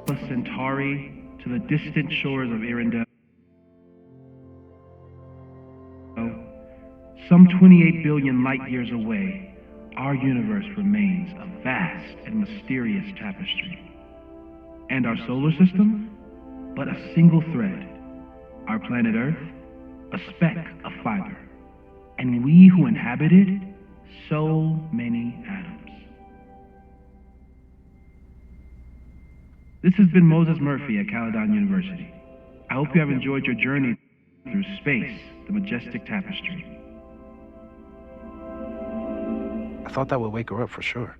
Alpha Centauri to the distant shores of Arendelle, some 28 billion light years away, our universe remains a vast and mysterious tapestry. And our solar system, but a single thread. Our planet Earth, a speck of fiber. And we who inhabit it, so many atoms. This has been Moses Murphy at Caledon University. I hope you have enjoyed your journey through space, the majestic tapestry. I thought that would wake her up for sure.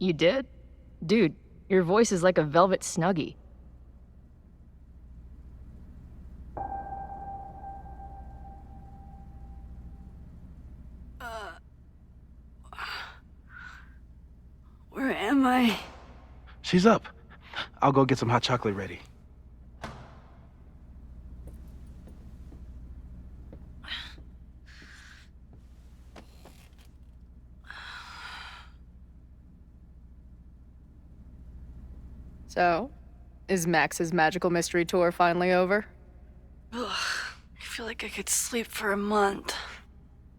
You did? Dude, your voice is like a velvet snuggie. Where am I? She's up. I'll go get some hot chocolate ready. So, is Max's magical mystery tour finally over? Ugh, I feel like I could sleep for a month.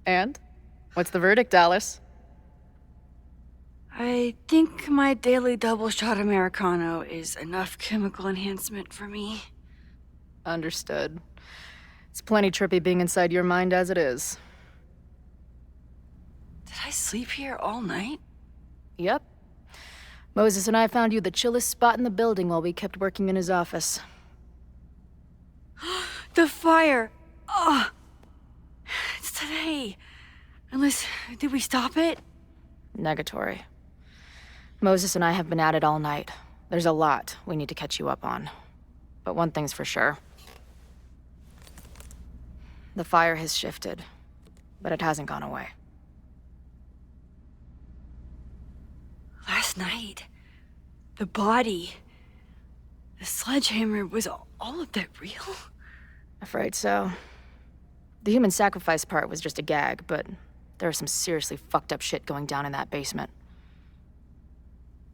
And? What's the verdict, Alice? I think my daily double shot Americano is enough chemical enhancement for me. Understood. It's plenty trippy being inside your mind as it is. Did I sleep here all night? Yep. Moses and I found you the chillest spot in the building while we kept working in his office. The fire! Ugh! It's today. Unless, did we stop it? Negatory. Moses and I have been at it all night. There's a lot we need to catch you up on. But one thing's for sure. The fire has shifted, but it hasn't gone away. Last night, the body, the sledgehammer, was all of that real? Afraid so. The human sacrifice part was just a gag, but there was some seriously fucked up shit going down in that basement.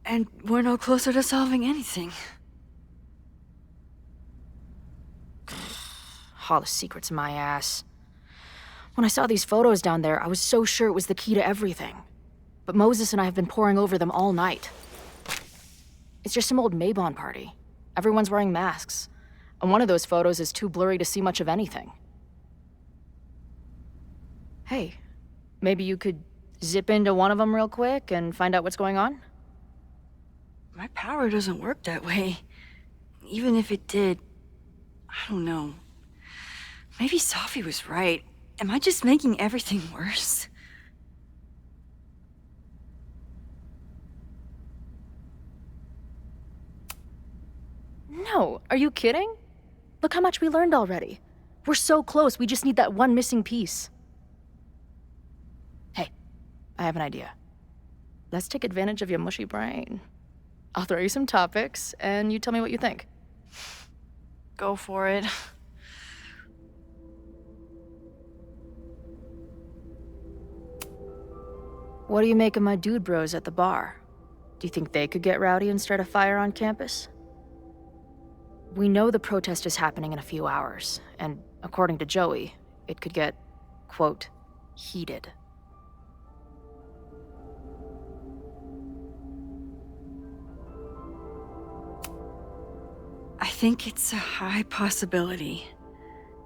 And we're no closer to solving anything. All the secrets in my ass. When I saw these photos down there, I was so sure it was the key to everything. But Moses and I have been poring over them all night. It's just some old Mabon party. Everyone's wearing masks. And one of those photos is too blurry to see much of anything. Hey, maybe you could zip into one of them real quick and find out what's going on? My power doesn't work that way. Even if it did, I don't know. Maybe Safi was right. Am I just making everything worse? No, are you kidding? Look how much we learned already. We're so close, we just need that one missing piece. Hey, I have an idea. Let's take advantage of your mushy brain. I'll throw you some topics, and you tell me what you think. Go for it. What do you make of my dude bros at the bar? Do you think they could get rowdy and start a fire on campus? We know the protest is happening in a few hours, and according to Joey, it could get, quote, heated. I think it's a high possibility.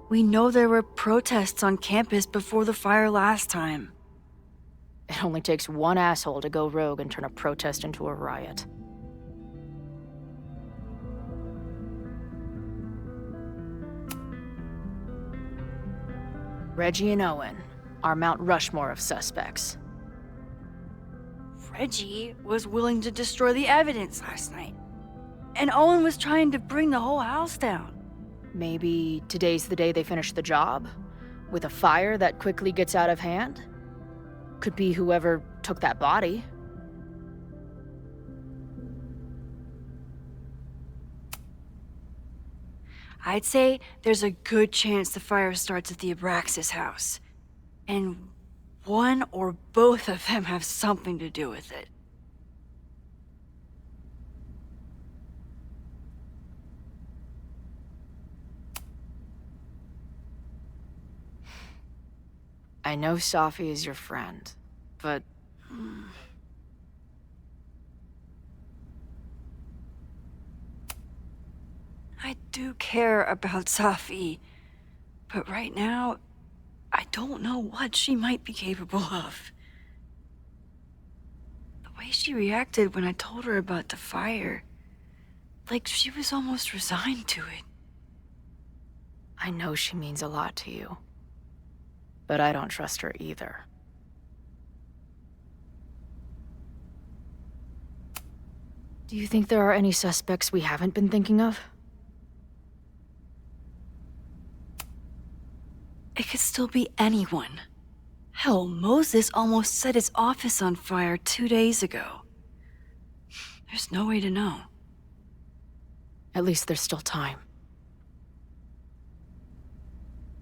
We know there were protests on campus before the fire last time. It only takes one asshole to go rogue and turn a protest into a riot. Reggie and Owen, our Mount Rushmore of suspects. Reggie was willing to destroy the evidence last night. And Owen was trying to bring the whole house down. Maybe today's the day they finish the job? With a fire that quickly gets out of hand? Could be whoever took that body. I'd say there's a good chance the fire starts at the Abraxas house. And one or both of them have something to do with it. I know Safi is your friend, but... I do care about Safi, but right now, I don't know what she might be capable of. The way she reacted when I told her about the fire, like she was almost resigned to it. I know she means a lot to you, but I don't trust her either. Do you think there are any suspects we haven't been thinking of? It could still be anyone. Hell, Moses almost set his office on fire 2 days ago. There's no way to know. At least there's still time.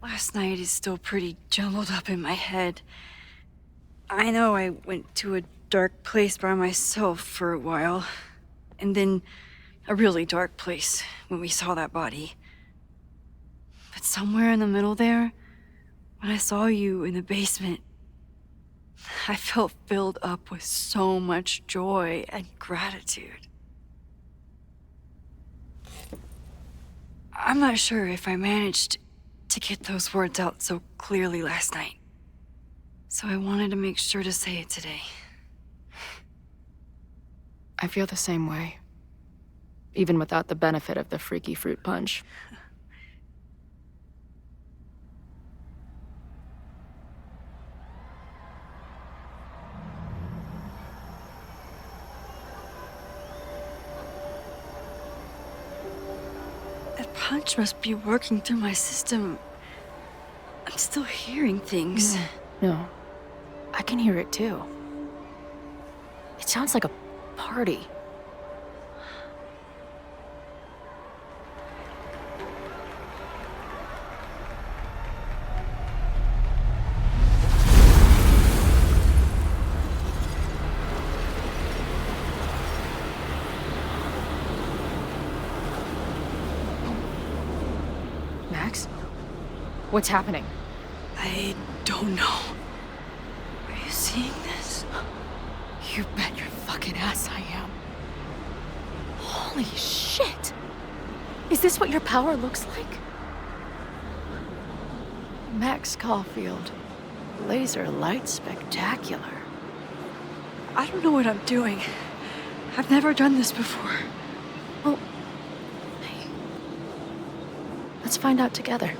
Last night is still pretty jumbled up in my head. I know I went to a dark place by myself for a while, and then a really dark place when we saw that body. But somewhere in the middle there, when I saw you in the basement, I felt filled up with so much joy and gratitude. I'm not sure if I managed to get those words out so clearly last night, so I wanted to make sure to say it today. I feel the same way, even without the benefit of the freaky fruit punch. That punch must be working through my system. I'm still hearing things. No, I can hear it too. It sounds like a party. Max? What's happening? I don't know. Are you seeing this? You bet your fucking ass I am. Holy shit! Is this what your power looks like? Max Caulfield. Laser light spectacular. I don't know what I'm doing. I've never done this before. Well, hey. Let's find out together.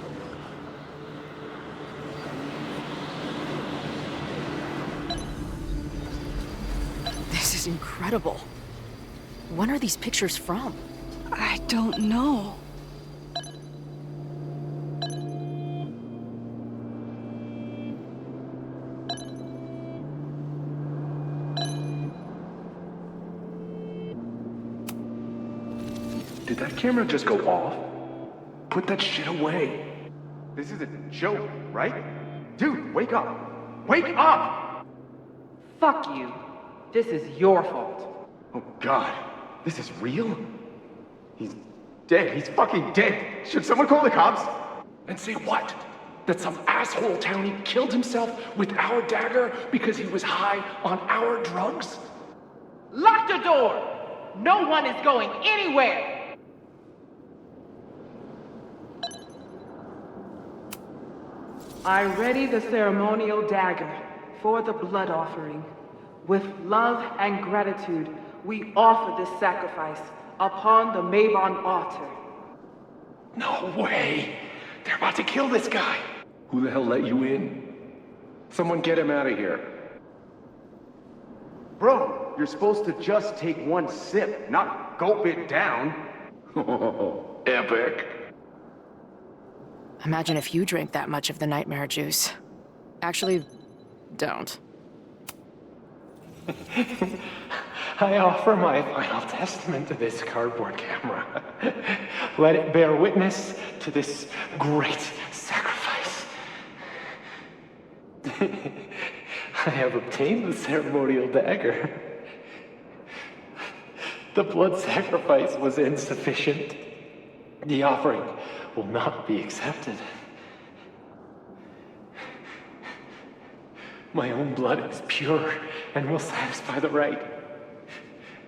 This is incredible. When are these pictures from? I don't know. Did that camera just go off? Put that shit away. This is a joke, right? Dude, wake up! Wake up! Fuck you. This is your fault. Oh god, this is real? He's dead. He's fucking dead. Should someone call the cops? And say what? That some asshole townie killed himself with our dagger because he was high on our drugs? Lock the door! No one is going anywhere! I ready the ceremonial dagger for the blood offering. With love and gratitude, we offer this sacrifice upon the Mabon altar. No way! They're about to kill this guy! Who the hell let you in? Someone get him out of here. Bro, you're supposed to just take one sip, not gulp it down. Oh, epic. Imagine if you drank that much of the nightmare juice. Actually, don't. I offer my final testament to this cardboard camera. Let it bear witness to this great sacrifice. I have obtained the ceremonial dagger. The blood sacrifice was insufficient. The offering will not be accepted. My own blood is pure and will satisfy the right.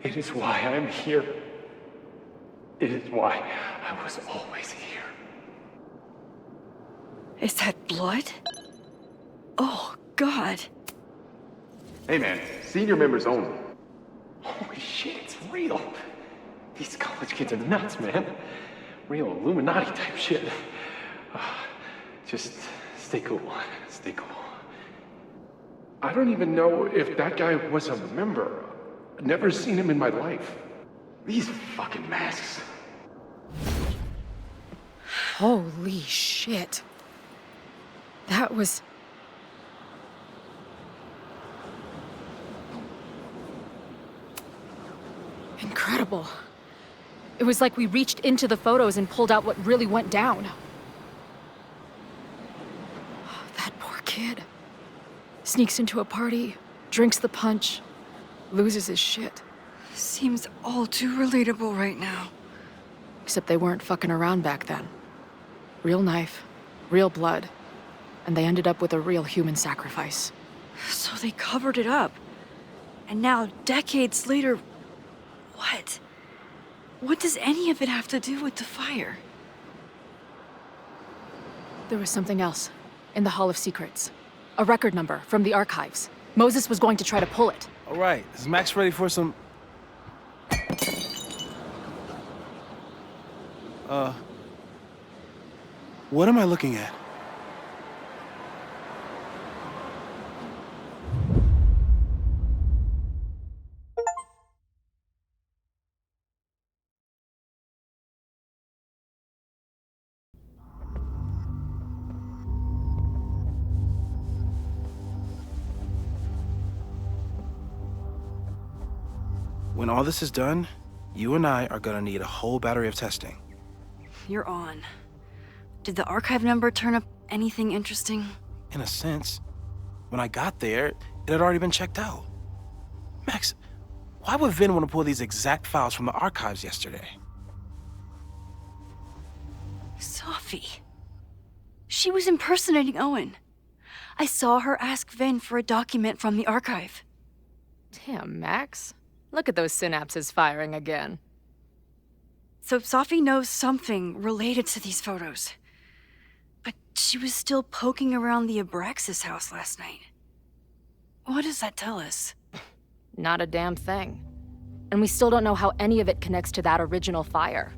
It is why I'm here. It is why I was always here. Is that blood? Oh, God. Hey man, senior members only. Holy shit, it's real. These college kids are nuts, man. Real Illuminati type shit. Just stay cool. Stay cool. I don't even know if that guy was a member. Never seen him in my life. These fucking masks. Holy shit. That was... incredible. It was like we reached into the photos and pulled out what really went down. That poor kid. Sneaks into a party, drinks the punch, loses his shit. Seems all too relatable right now. Except they weren't fucking around back then. Real knife, real blood, and they ended up with a real human sacrifice. So they covered it up. And now, decades later, what? What does any of it have to do with the fire? There was something else in the Hall of Secrets. A record number from the archives. Moses was going to try to pull it. All right, is Max ready for some... what am I looking at? When all this is done, you and I are gonna need a whole battery of testing. You're on. Did the archive number turn up anything interesting? In a sense, when I got there, it had already been checked out. Max, why would Vinh want to pull these exact files from the archives yesterday? Safi. She was impersonating Owen. I saw her ask Vinh for a document from the archive. Damn, Max. Look at those synapses firing again. So Safi knows something related to these photos. But she was still poking around the Abraxas house last night. What does that tell us? Not a damn thing. And we still don't know how any of it connects to that original fire.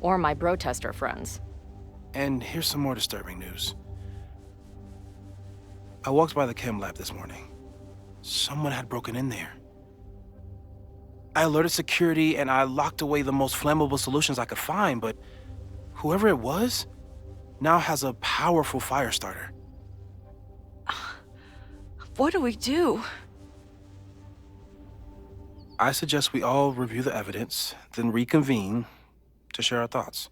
Or my bro-tester friends. And here's some more disturbing news. I walked by the chem lab this morning. Someone had broken in there. I alerted security and I locked away the most flammable solutions I could find, but whoever it was now has a powerful fire starter. What do we do? I suggest we all review the evidence, then reconvene to share our thoughts.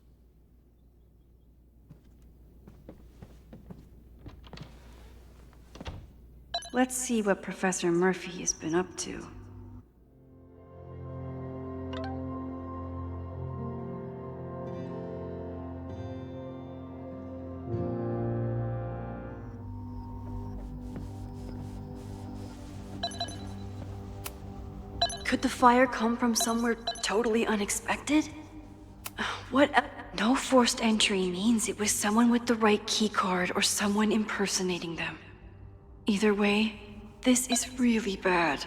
Let's see what Professor Murphy has been up to. Could the fire come from somewhere totally unexpected? What? No forced entry means it was someone with the right keycard or someone impersonating them. Either way, this is really bad.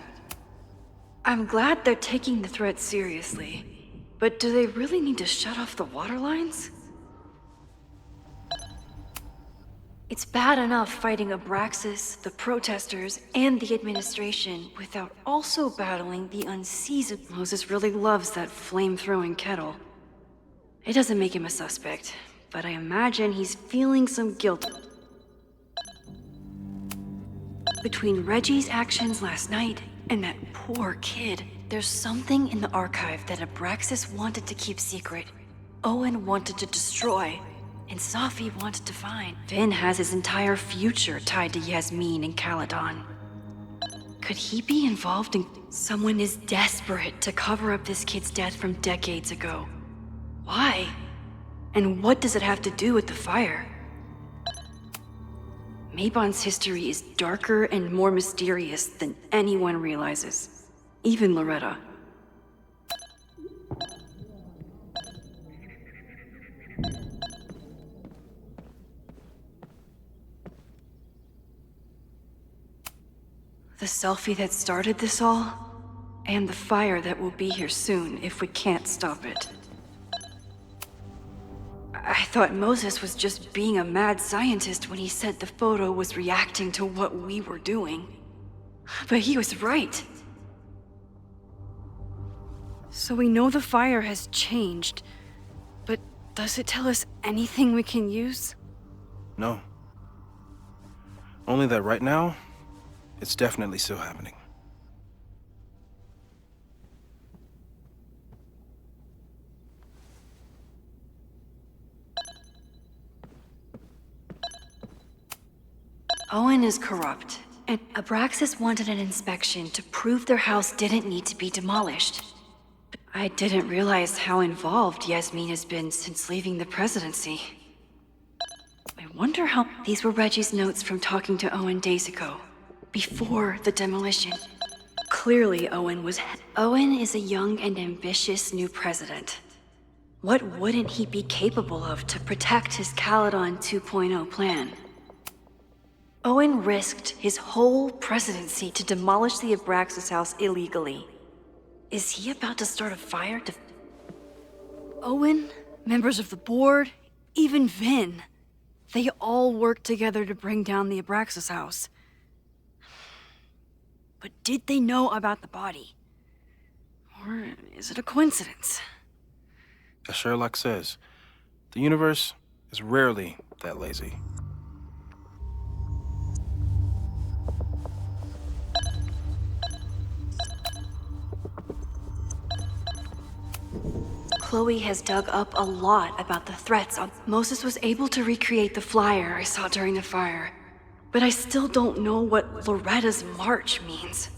I'm glad they're taking the threat seriously, but do they really need to shut off the water lines? It's bad enough fighting Abraxas, the protesters, and the administration without also battling the unseasoned. Moses really loves that flame-throwing kettle. It doesn't make him a suspect, but I imagine he's feeling some guilt. Between Reggie's actions last night and that poor kid, there's something in the archive that Abraxas wanted to keep secret, Owen wanted to destroy, and Safi wanted to find. Vinh has his entire future tied to Yasmin and Caledon. Could he be involved in... Someone is desperate to cover up this kid's death from decades ago. Why? And what does it have to do with the fire? Mabon's history is darker and more mysterious than anyone realizes. Even Loretta. The selfie that started this all, and the fire that will be here soon if we can't stop it. I thought Moses was just being a mad scientist when he said the photo was reacting to what we were doing. But he was right. So we know the fire has changed, but does it tell us anything we can use? No. Only that right now, it's definitely still happening. Owen is corrupt, and Abraxas wanted an inspection to prove their house didn't need to be demolished. I didn't realize how involved Yasmin has been since leaving the presidency. I wonder how... These were Reggie's notes from talking to Owen days ago, before the demolition. Clearly, Owen is a young and ambitious new president. What wouldn't he be capable of to protect his Caledon 2.0 plan? Owen risked his whole presidency to demolish the Abraxas house illegally. Is he about to start a fire to... Owen, members of the board, even Vinh. They all worked together to bring down the Abraxas house. But did they know about the body? Or is it a coincidence? As Sherlock says, the universe is rarely that lazy. Chloe has dug up a lot about the threats on... Moses was able to recreate the flyer I saw during the fire, but I still don't know what Loretta's march means.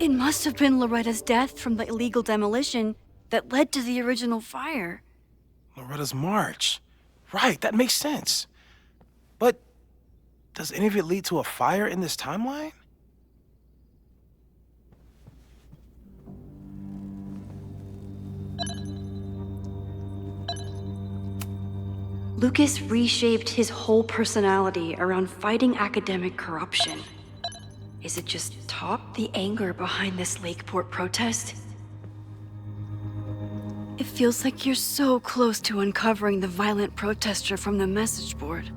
It must have been Loretta's death from the illegal demolition that led to the original fire. Loretta's march. Right, that makes sense. But does any of it lead to a fire in this timeline? Lucas reshaped his whole personality around fighting academic corruption. Is it just the anger behind this Lakeport protest? It feels like you're so close to uncovering the violent protester from the message board.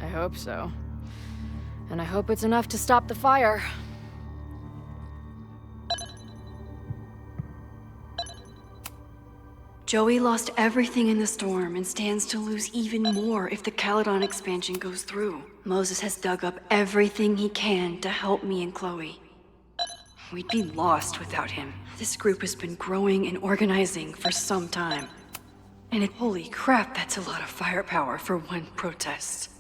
I hope so. And I hope it's enough to stop the fire. Joey lost everything in the storm and stands to lose even more if the Caledon expansion goes through. Moses has dug up everything he can to help me and Chloe. We'd be lost without him. This group has been growing and organizing for some time. And holy crap, that's a lot of firepower for one protest.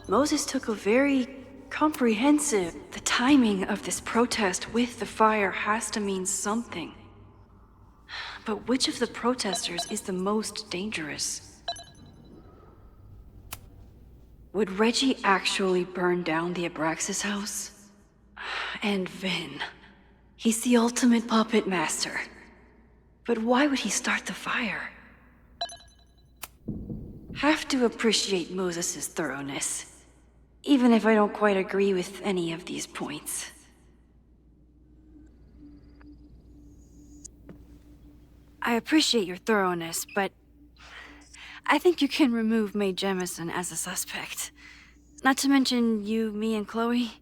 Moses took a very comprehensive... The timing of this protest with the fire has to mean something. But which of the protesters is the most dangerous? Would Reggie actually burn down the Abraxas house? And Vinh. He's the ultimate puppet master. But why would he start the fire? Have to appreciate Moses' thoroughness. Even if I don't quite agree with any of these points. I appreciate your thoroughness, but I think you can remove Mae Jemison as a suspect. Not to mention you, me, and Chloe.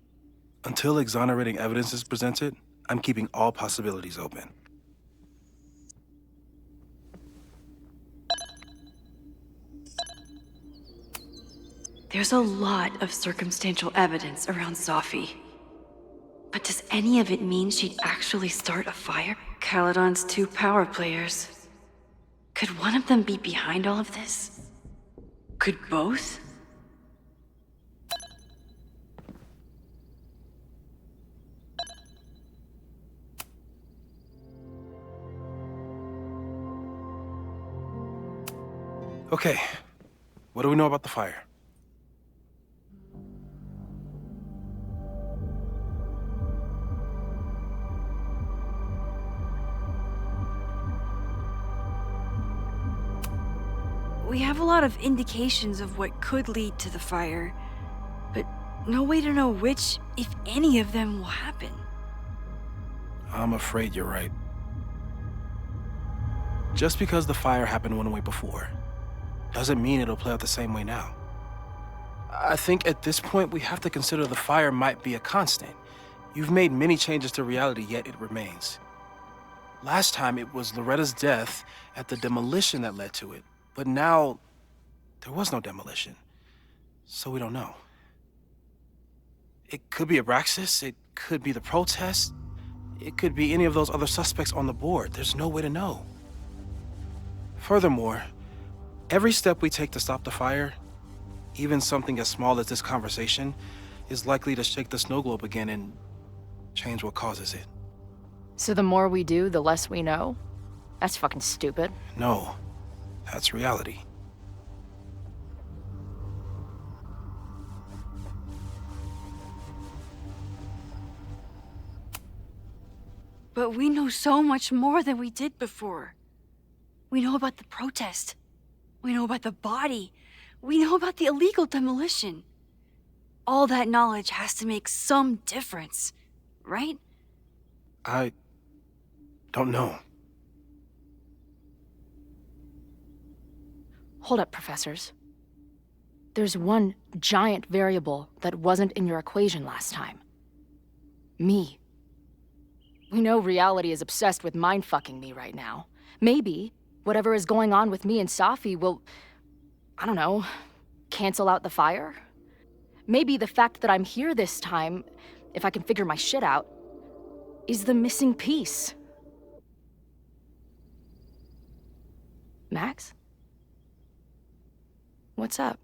Until exonerating evidence is presented, I'm keeping all possibilities open. There's a lot of circumstantial evidence around Safi. But does any of it mean she'd actually start a fire? Caledon's 2 power players. Could one of them be behind all of this? Could both? Okay, what do we know about the fire? We have a lot of indications of what could lead to the fire, but no way to know which, if any of them, will happen. I'm afraid you're right. Just because the fire happened one way before, doesn't mean it'll play out the same way now. I think at this point we have to consider the fire might be a constant. You've made many changes to reality, yet it remains. Last time it was Loretta's death at the demolition that led to it, but now there was no demolition, so we don't know. It could be Abraxas, it could be the protest, it could be any of those other suspects on the board. There's no way to know. Furthermore, every step we take to stop the fire, even something as small as this conversation, is likely to shake the snow globe again and change what causes it. So the more we do, the less we know? That's fucking stupid. No, that's reality. But we know so much more than we did before. We know about the protest. We know about the body. We know about the illegal demolition. All that knowledge has to make some difference, right? I don't know. Hold up, professors. There's one giant variable that wasn't in your equation last time. Me. We know reality is obsessed with mind-fucking me right now. Maybe whatever is going on with me and Safi will, I don't know, cancel out the fire? Maybe the fact that I'm here this time, if I can figure my shit out, is the missing piece. Max? What's up?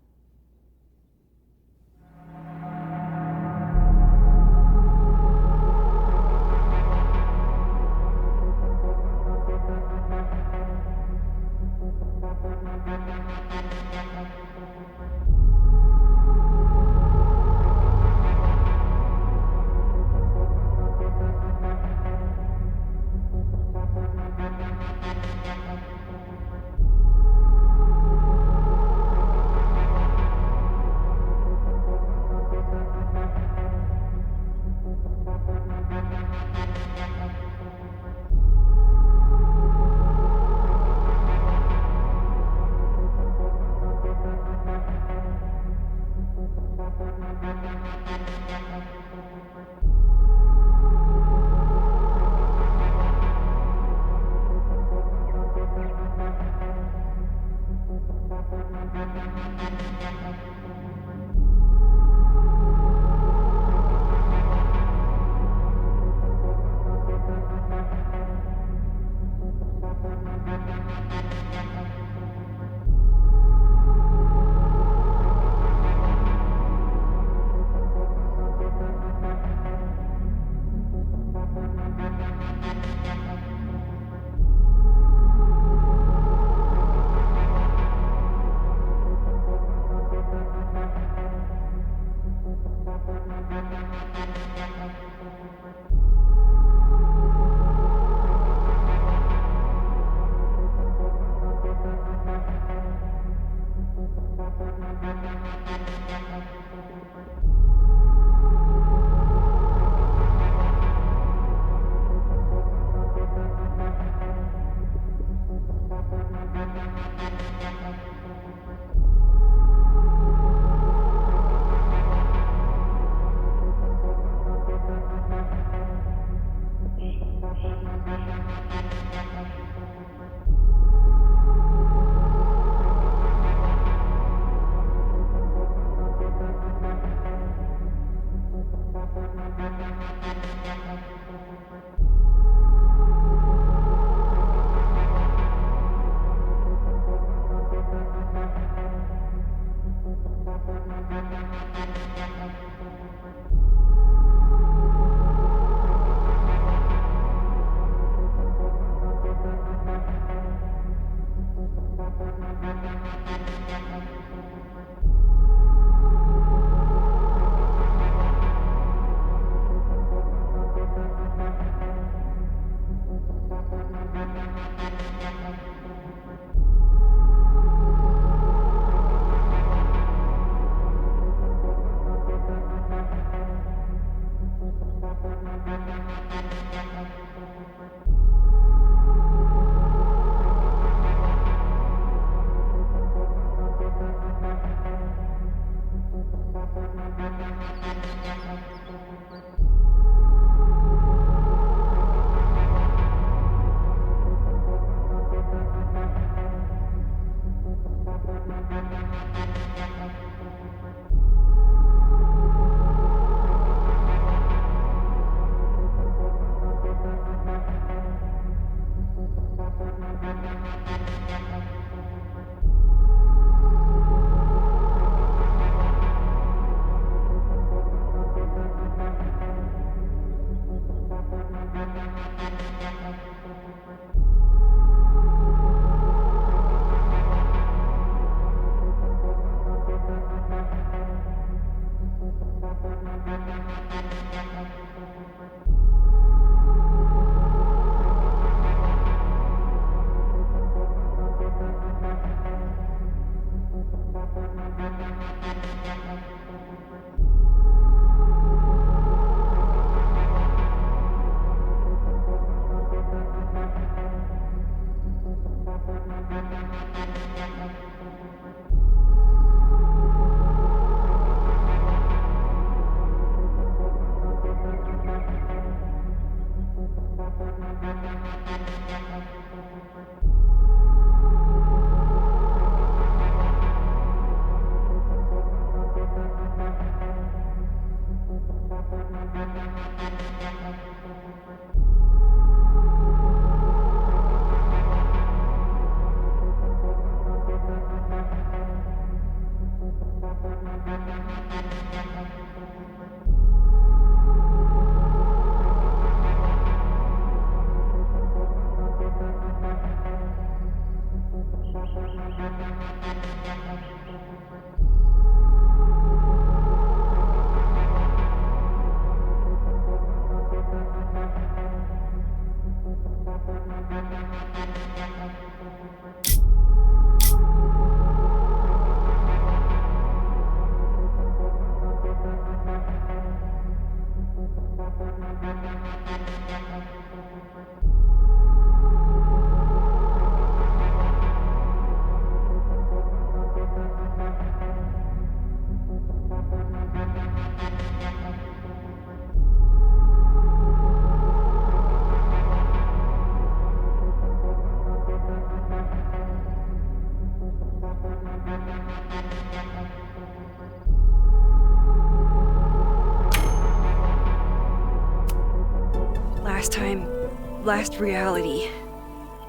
Last reality,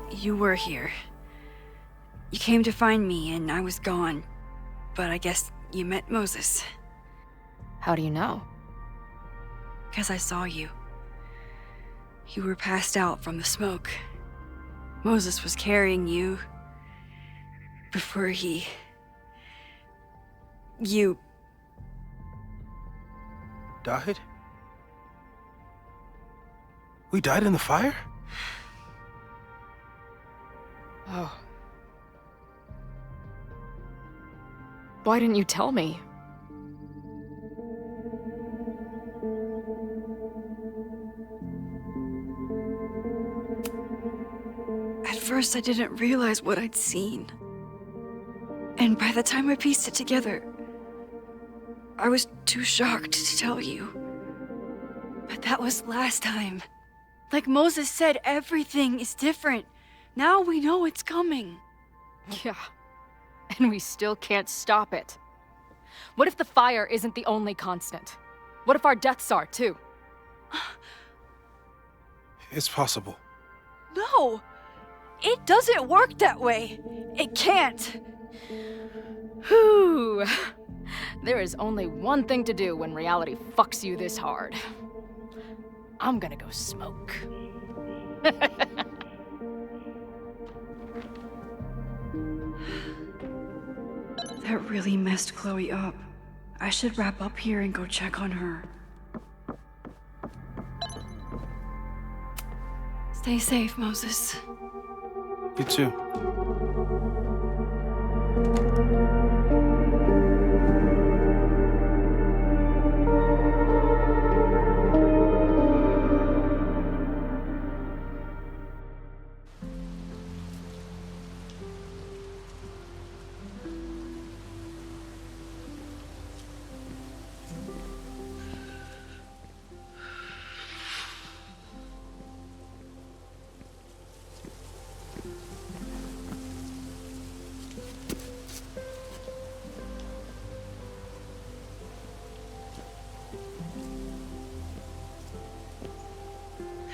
you were here. You came to find me and I was gone, but I guess you met Moses. How do you know? Because I saw you. You were passed out from the smoke. Moses was carrying you before you... Died? We died in the fire? Oh. Why didn't you tell me? At first, I didn't realize what I'd seen. And by the time I pieced it together, I was too shocked to tell you. But that was last time. Like Moses said, everything is different. Now we know it's coming. Yeah. And we still can't stop it. What if the fire isn't the only constant? What if our deaths are, too? It's possible. No! It doesn't work that way. It can't. Whew. There is only one thing to do when reality fucks you this hard. I'm gonna go smoke. That really messed Chloe up. I should wrap up here and go check on her. Stay safe, Moses. You too.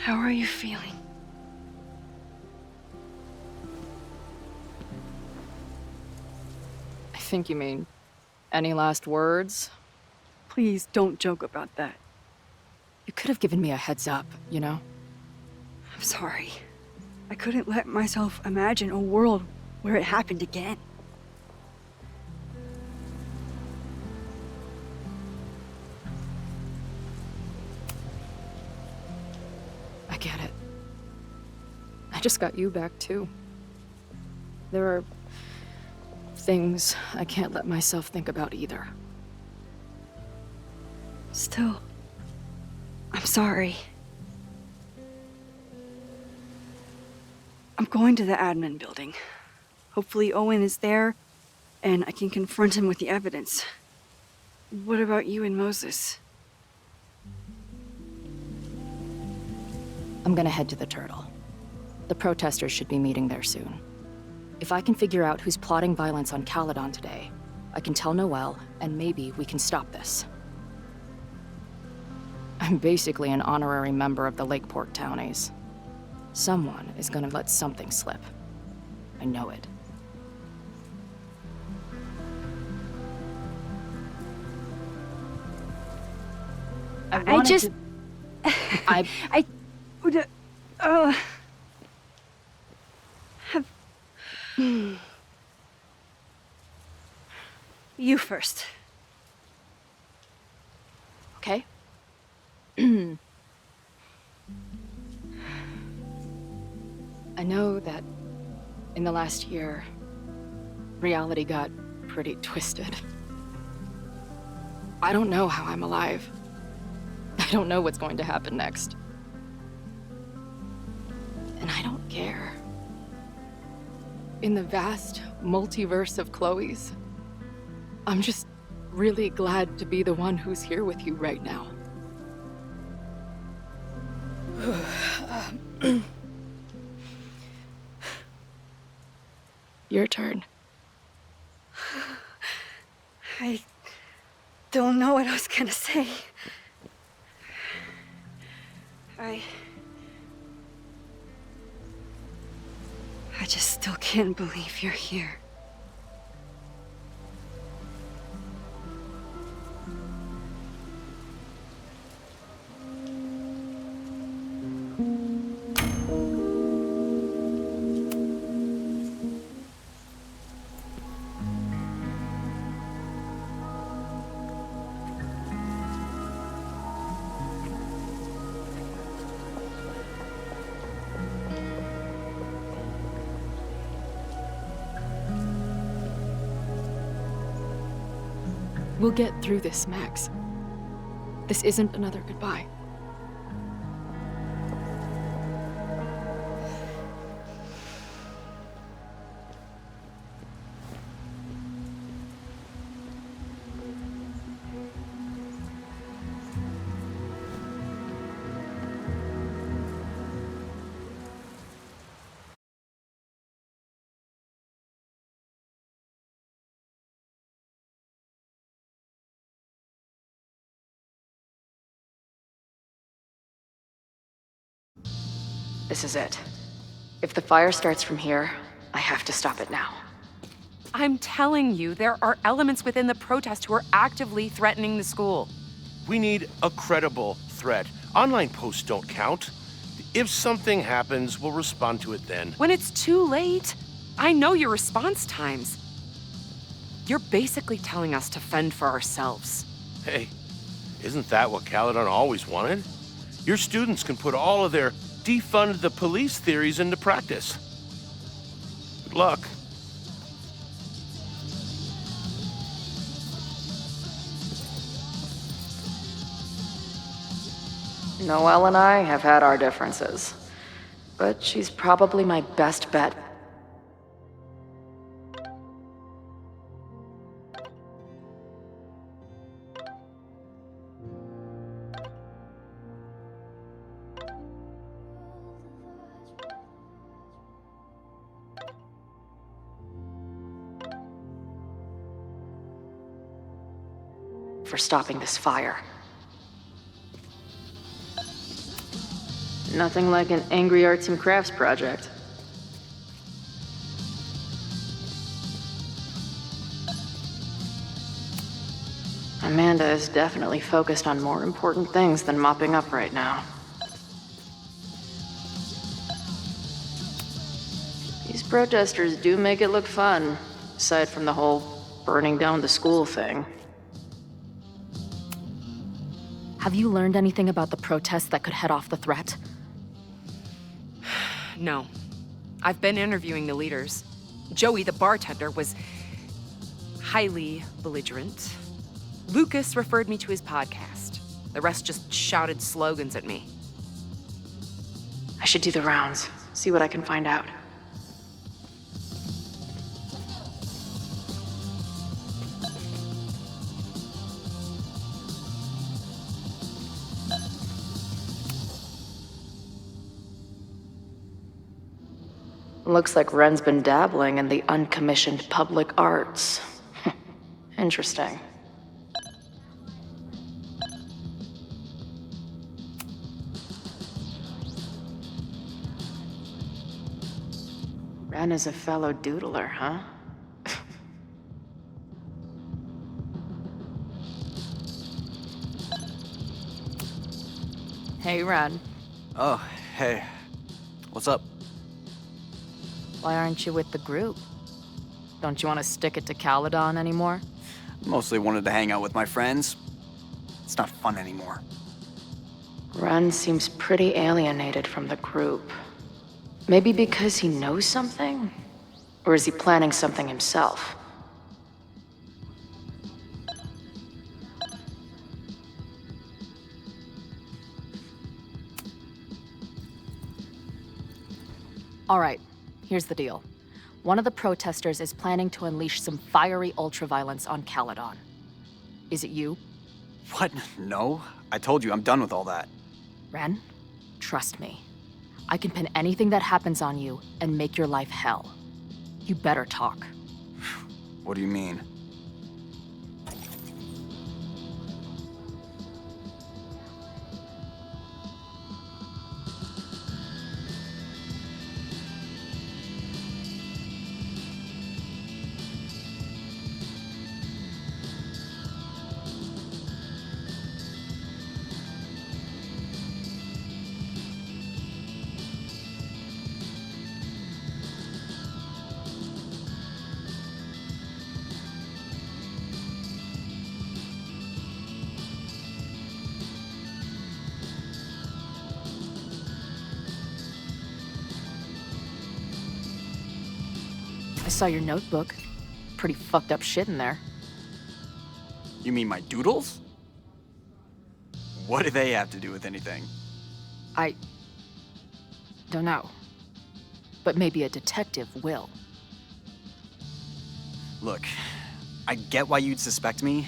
How are you feeling? I think you mean, any last words? Please don't joke about that. You could have given me a heads up, you know? I'm sorry. I couldn't let myself imagine a world where it happened again. I get it. I just got you back, too. There are things I can't let myself think about either. Still, I'm sorry. I'm going to the admin building. Hopefully Owen is there, and I can confront him with the evidence. What about you and Moses? I'm I'm gonna head to the Turtle. The protesters should be meeting there soon. If I can figure out who's plotting violence on Caledon today, I can tell Noelle, and maybe we can stop this. I'm basically an honorary member of the Lakeport Townies. Someone is gonna let something slip. I know it. I just... I would... have... You first. Okay? I know that in the last year, reality got pretty twisted. I don't know how I'm alive. I don't know what's going to happen next. And I don't care. In the vast multiverse of Chloe's, I'm just really glad to be the one who's here with you right now. Your turn. I don't know what I was gonna say. I just still can't believe you're here. We'll get through this, Max. This isn't another goodbye. This is it. If the fire starts from here, I have to stop it now. I'm telling you, there are elements within the protest who are actively threatening the school. We need a credible threat. Online posts don't count. If something happens, we'll respond to it then. When it's too late, I know your response times. You're basically telling us to fend for ourselves. Hey, isn't that what Caledon always wanted? Your students can put all of their defund the police theories into practice. Good luck. Noelle and I have had our differences, but she's probably my best bet. For stopping this fire. Nothing like an angry arts and crafts project. Amanda is definitely focused on more important things than mopping up right now. These protesters do make it look fun, aside from the whole burning down the school thing. Have you learned anything about the protests that could head off the threat? No. I've been interviewing the leaders. Joey, the bartender, was highly belligerent. Lucas referred me to his podcast. The rest just shouted slogans at me. I should do the rounds, see what I can find out. Looks like Ren's been dabbling in the uncommissioned public arts. Interesting. Ren is a fellow doodler, huh? Hey, Ren. Oh, hey. What's up? Why aren't you with the group? Don't you want to stick it to Caledon anymore? Mostly wanted to hang out with my friends. It's not fun anymore. Ren seems pretty alienated from the group. Maybe because he knows something? Or is he planning something himself? All right, here's the deal. One of the protesters is planning to unleash some fiery ultraviolence on Caledon. Is it you? What? No. I told you, I'm done with all that. Ren, trust me. I can pin anything that happens on you and make your life hell. You better talk. What do you mean? I saw your notebook. Pretty fucked up shit in there. You mean my doodles? What do they have to do with anything? I don't know. But maybe a detective will. Look, I get why you'd suspect me.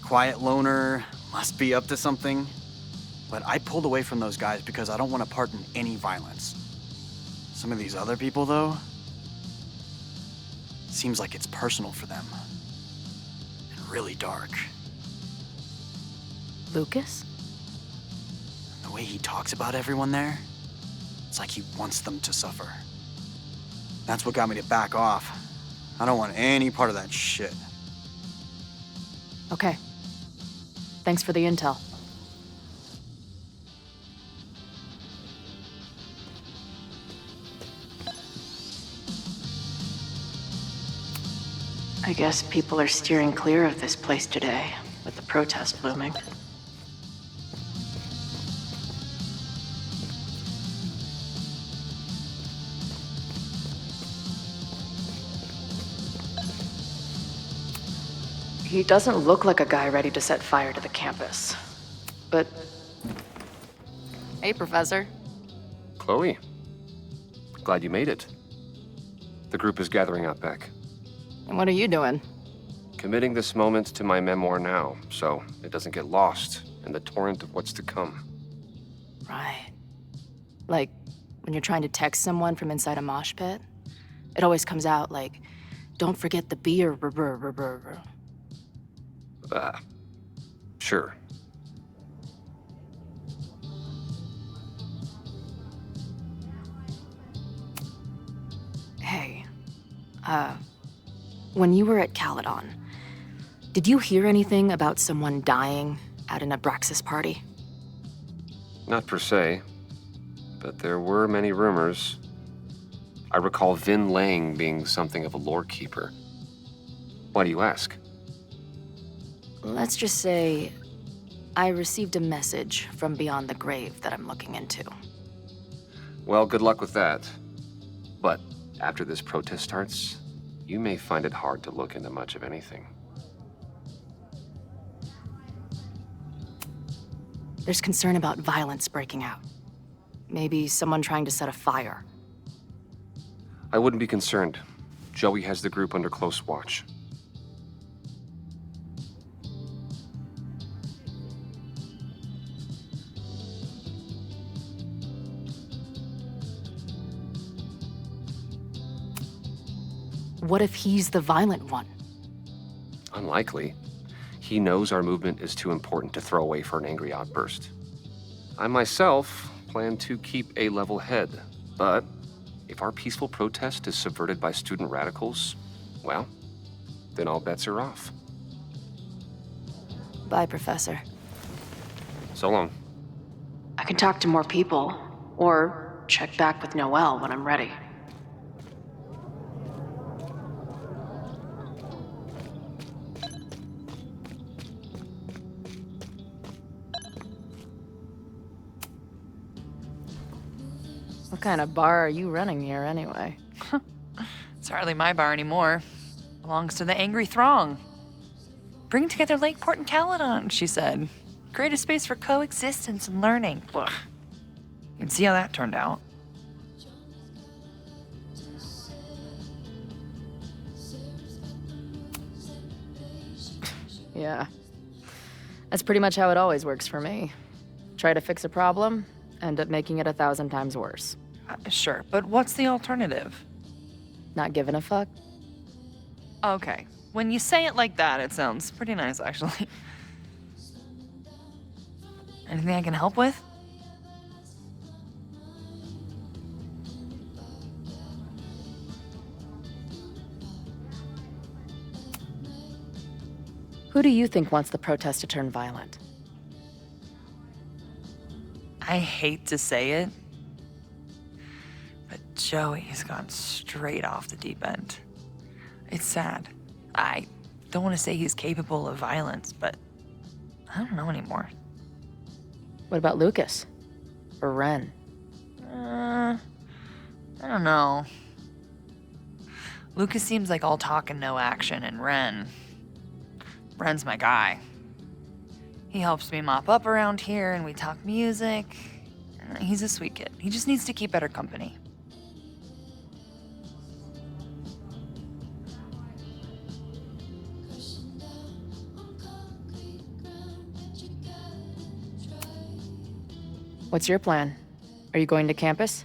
Quiet loner, must be up to something. But I pulled away from those guys because I don't want to part in any violence. Some of these other people, though, seems like it's personal for them. And really dark. Lucas? The way he talks about everyone there, it's like he wants them to suffer. That's what got me to back off. I don't want any part of that shit. Okay. Thanks for the intel. I guess people are steering clear of this place today, with the protest looming. He doesn't look like a guy ready to set fire to the campus. But... Hey, Professor. Chloe. Glad you made it. The group is gathering out back. And what are you doing? Committing this moment to my memoir now, so it doesn't get lost in the torrent of what's to come. Right. Like, when you're trying to text someone from inside a mosh pit, it always comes out like, don't forget the beer, Sure. Hey, when you were at Caledon, did you hear anything about someone dying at an Abraxas party? Not per se, but there were many rumors. I recall Vinh Lang being something of a lore keeper. Why do you ask? Let's just say I received a message from beyond the grave that I'm looking into. Well, good luck with that. But after this protest starts, you may find it hard to look into much of anything. There's concern about violence breaking out. Maybe someone trying to set a fire. I wouldn't be concerned. Joey has the group under close watch. What if he's the violent one? Unlikely. He knows our movement is too important to throw away for an angry outburst. I myself plan to keep a level head, but if our peaceful protest is subverted by student radicals, well, then all bets are off. Bye, Professor. So long. I can talk to more people, or check back with Noelle when I'm ready. What kind of bar are you running here, anyway? It's hardly my bar anymore. Belongs to the angry throng. Bring together Lakeport and Caledon, she said. Create a space for coexistence and learning. Ugh. You can see how that turned out. Yeah. That's pretty much how it always works for me. Try to fix a problem, end up making it 1,000 times worse. Sure, but what's the alternative? Not giving a fuck? Okay. When you say it like that, it sounds pretty nice, actually. Anything I can help with? Who do you think wants the protest to turn violent? I hate to say it, but Joey's gone straight off the deep end. It's sad. I don't want to say he's capable of violence, but I don't know anymore. What about Lucas? Or Ren? I don't know. Lucas seems like all talk and no action, and Ren's my guy. He helps me mop up around here, and we talk music. He's a sweet kid. He just needs to keep better company. What's your plan? Are you going to campus?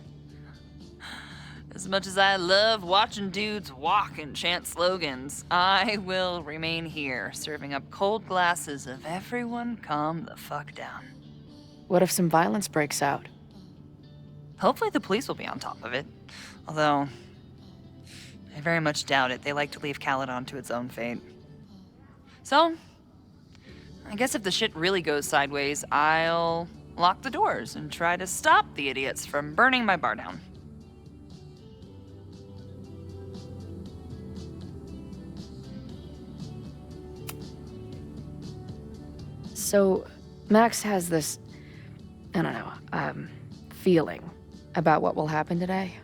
As much as I love watching dudes walk and chant slogans, I will remain here, serving up cold glasses of everyone calm the fuck down. What if some violence breaks out? Hopefully the police will be on top of it. Although, I very much doubt it. They like to leave Caledon to its own fate. So, I guess if the shit really goes sideways, I'll lock the doors and try to stop the idiots from burning my bar down. So, Max has this, I don't know, feeling about what will happen today.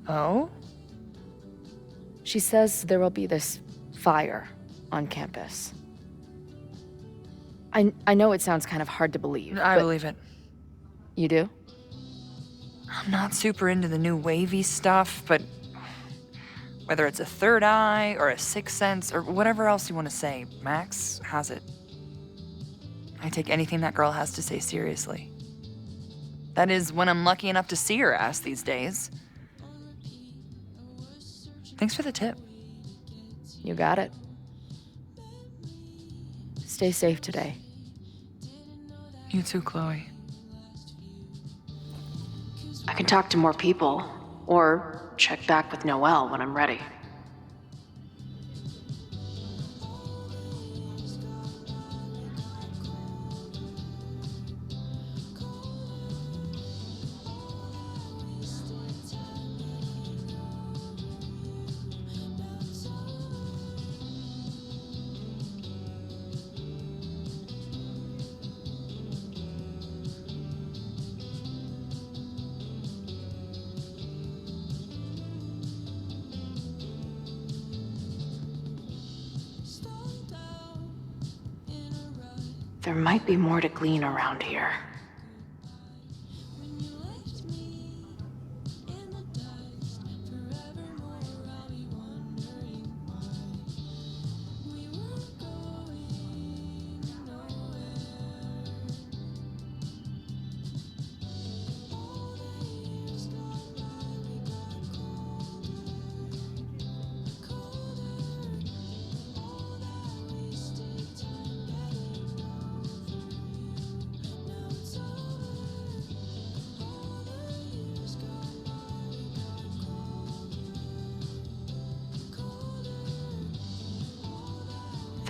Oh? She says there will be this fire on campus. I know it sounds kind of hard to believe. I believe it. You do? I'm not super into the new wavy stuff, but whether it's a third eye or a sixth sense or whatever else you want to say, Max has it. I take anything that girl has to say seriously. That is, when I'm lucky enough to see her ass these days. Thanks for the tip. You got it. Stay safe today. You too, Chloe. I can talk to more people, or check back with Noelle when I'm ready. There might be more to glean around here.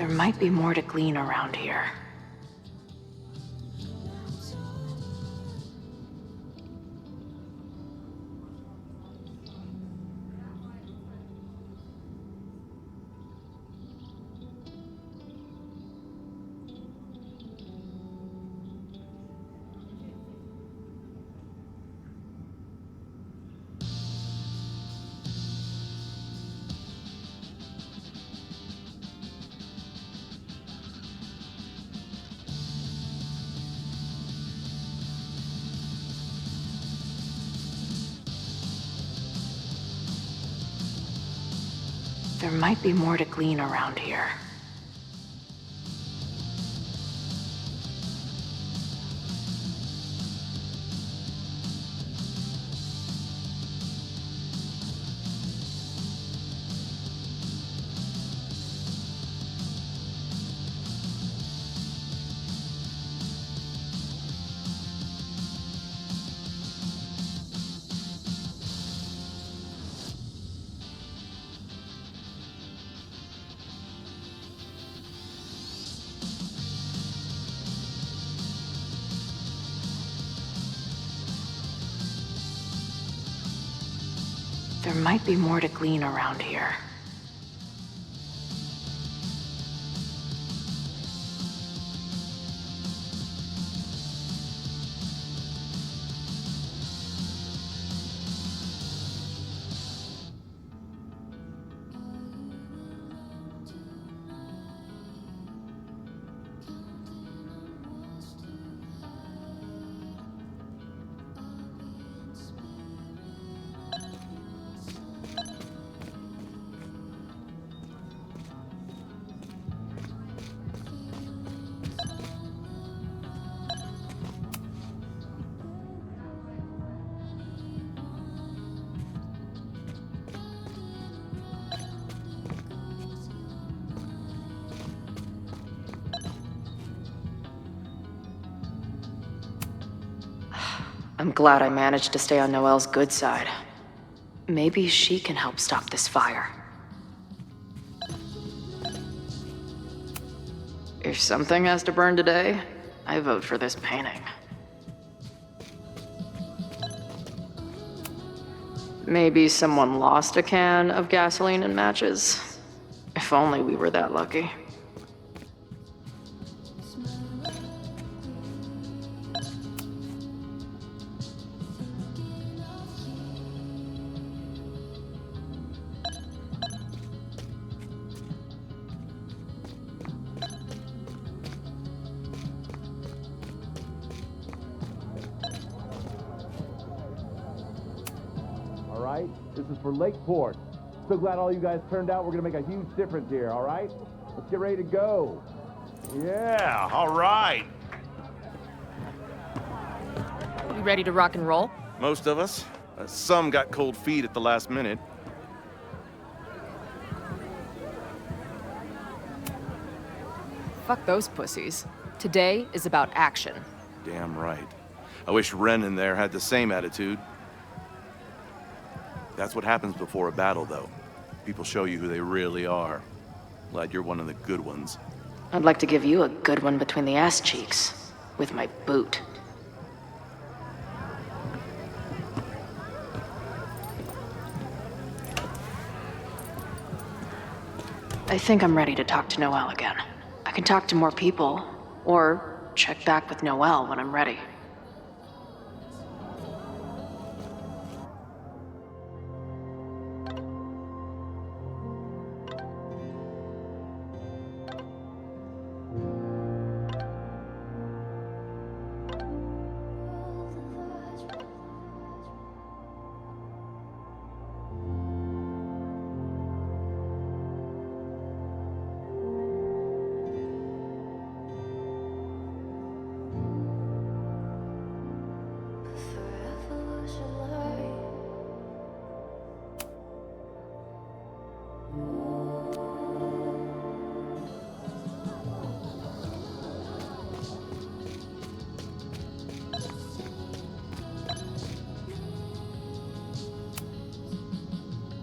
There might be more to glean around here. There might be more to glean around here. There might be more to glean around here. I'm glad I managed to stay on Noelle's good side. Maybe she can help stop this fire. If something has to burn today, I vote for this painting. Maybe someone lost a can of gasoline and matches. If only we were that lucky. This is for Lakeport. So glad all you guys turned out. We're gonna make a huge difference here, all right? Let's get ready to go. Yeah, all right. We ready to rock and roll? Most of us. Some got cold feet at the last minute. Fuck those pussies. Today is about action. Damn right. I wish Ren in there had the same attitude. That's what happens before a battle, though. People show you who they really are. Glad you're one of the good ones. I'd like to give you a good one between the ass cheeks. With my boot. I think I'm ready to talk to Noelle again. I can talk to more people, or check back with Noelle when I'm ready.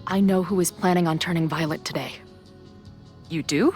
I know who is planning on turning Violet today. You do?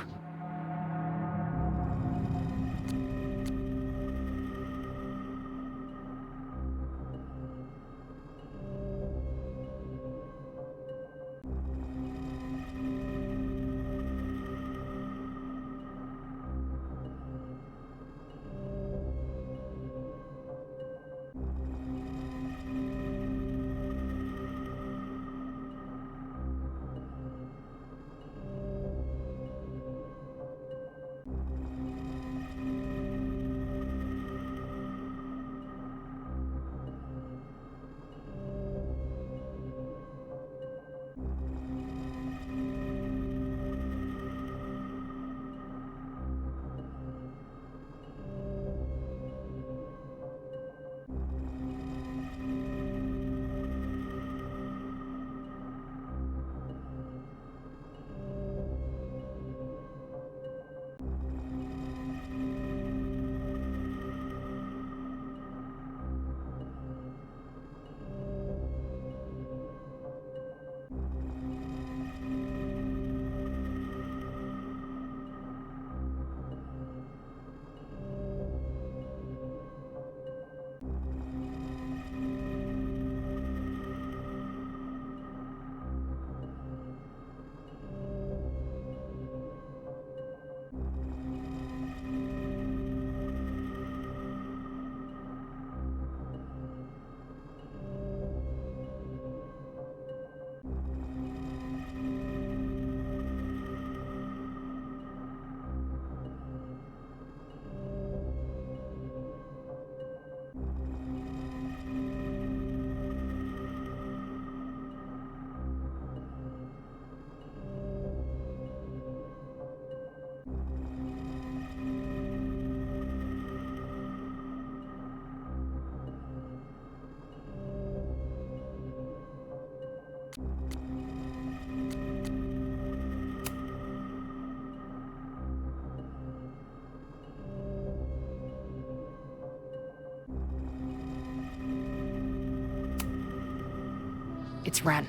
It's Ren.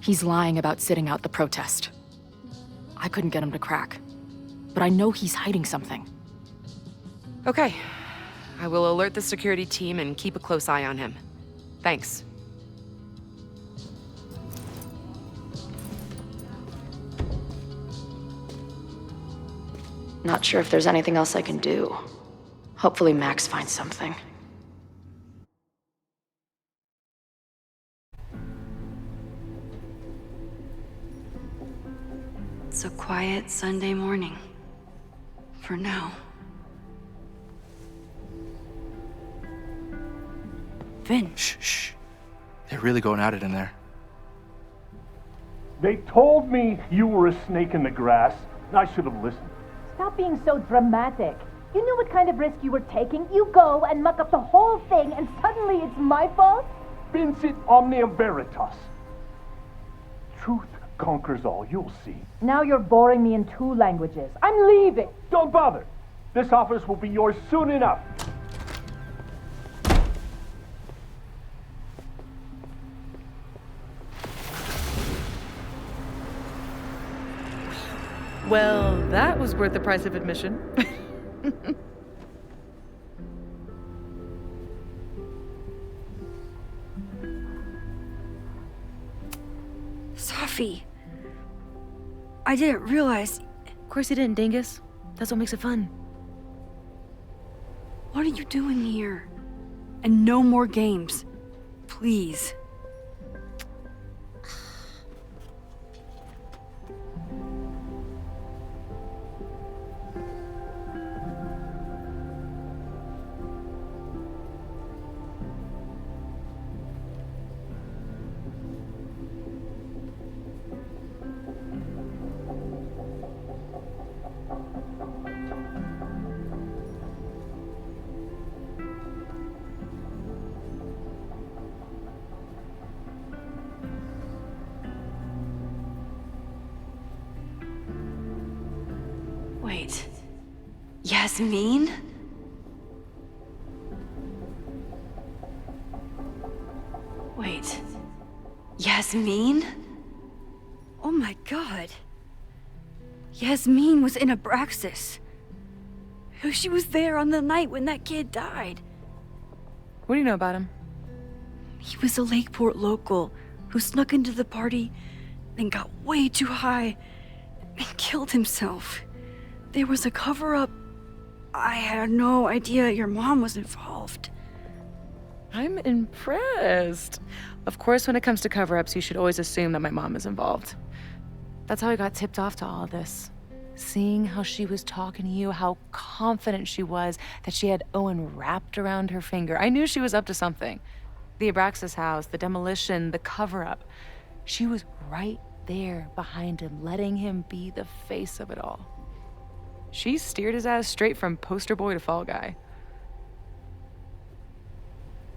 He's lying about sitting out the protest. I couldn't get him to crack, but I know he's hiding something. Okay. I will alert the security team and keep a close eye on him. Thanks. Not sure if there's anything else I can do. Hopefully Max finds something. It's a quiet Sunday morning. For now. Vinh. Shh. They're really going at it in there. They told me you were a snake in the grass. I should have listened. Stop being so dramatic. You knew what kind of risk you were taking. You go and muck up the whole thing, and suddenly it's my fault? Vincit omnia veritas. Truth conquers all, you'll see. Now you're boring me in 2 languages. I'm leaving. Don't bother. This office will be yours soon enough. Well, that was worth the price of admission. Safi. I didn't realize... Of course you didn't, dingus. That's what makes it fun. What are you doing here? And no more games. Please. Wait. Yasmin? Wait. Yasmin? Oh my god. Yasmin was in Abraxas. She was there on the night when that kid died. What do you know about him? He was a Lakeport local who snuck into the party, then got way too high and killed himself. There was a cover-up. I had no idea your mom was involved. I'm impressed. Of course, when it comes to cover-ups, you should always assume that my mom is involved. That's how I got tipped off to all of this. Seeing how she was talking to you, how confident she was that she had Owen wrapped around her finger. I knew she was up to something. The Abraxas house, the demolition, the cover-up. She was right there behind him, letting him be the face of it all. She steered his ass straight from poster boy to fall guy.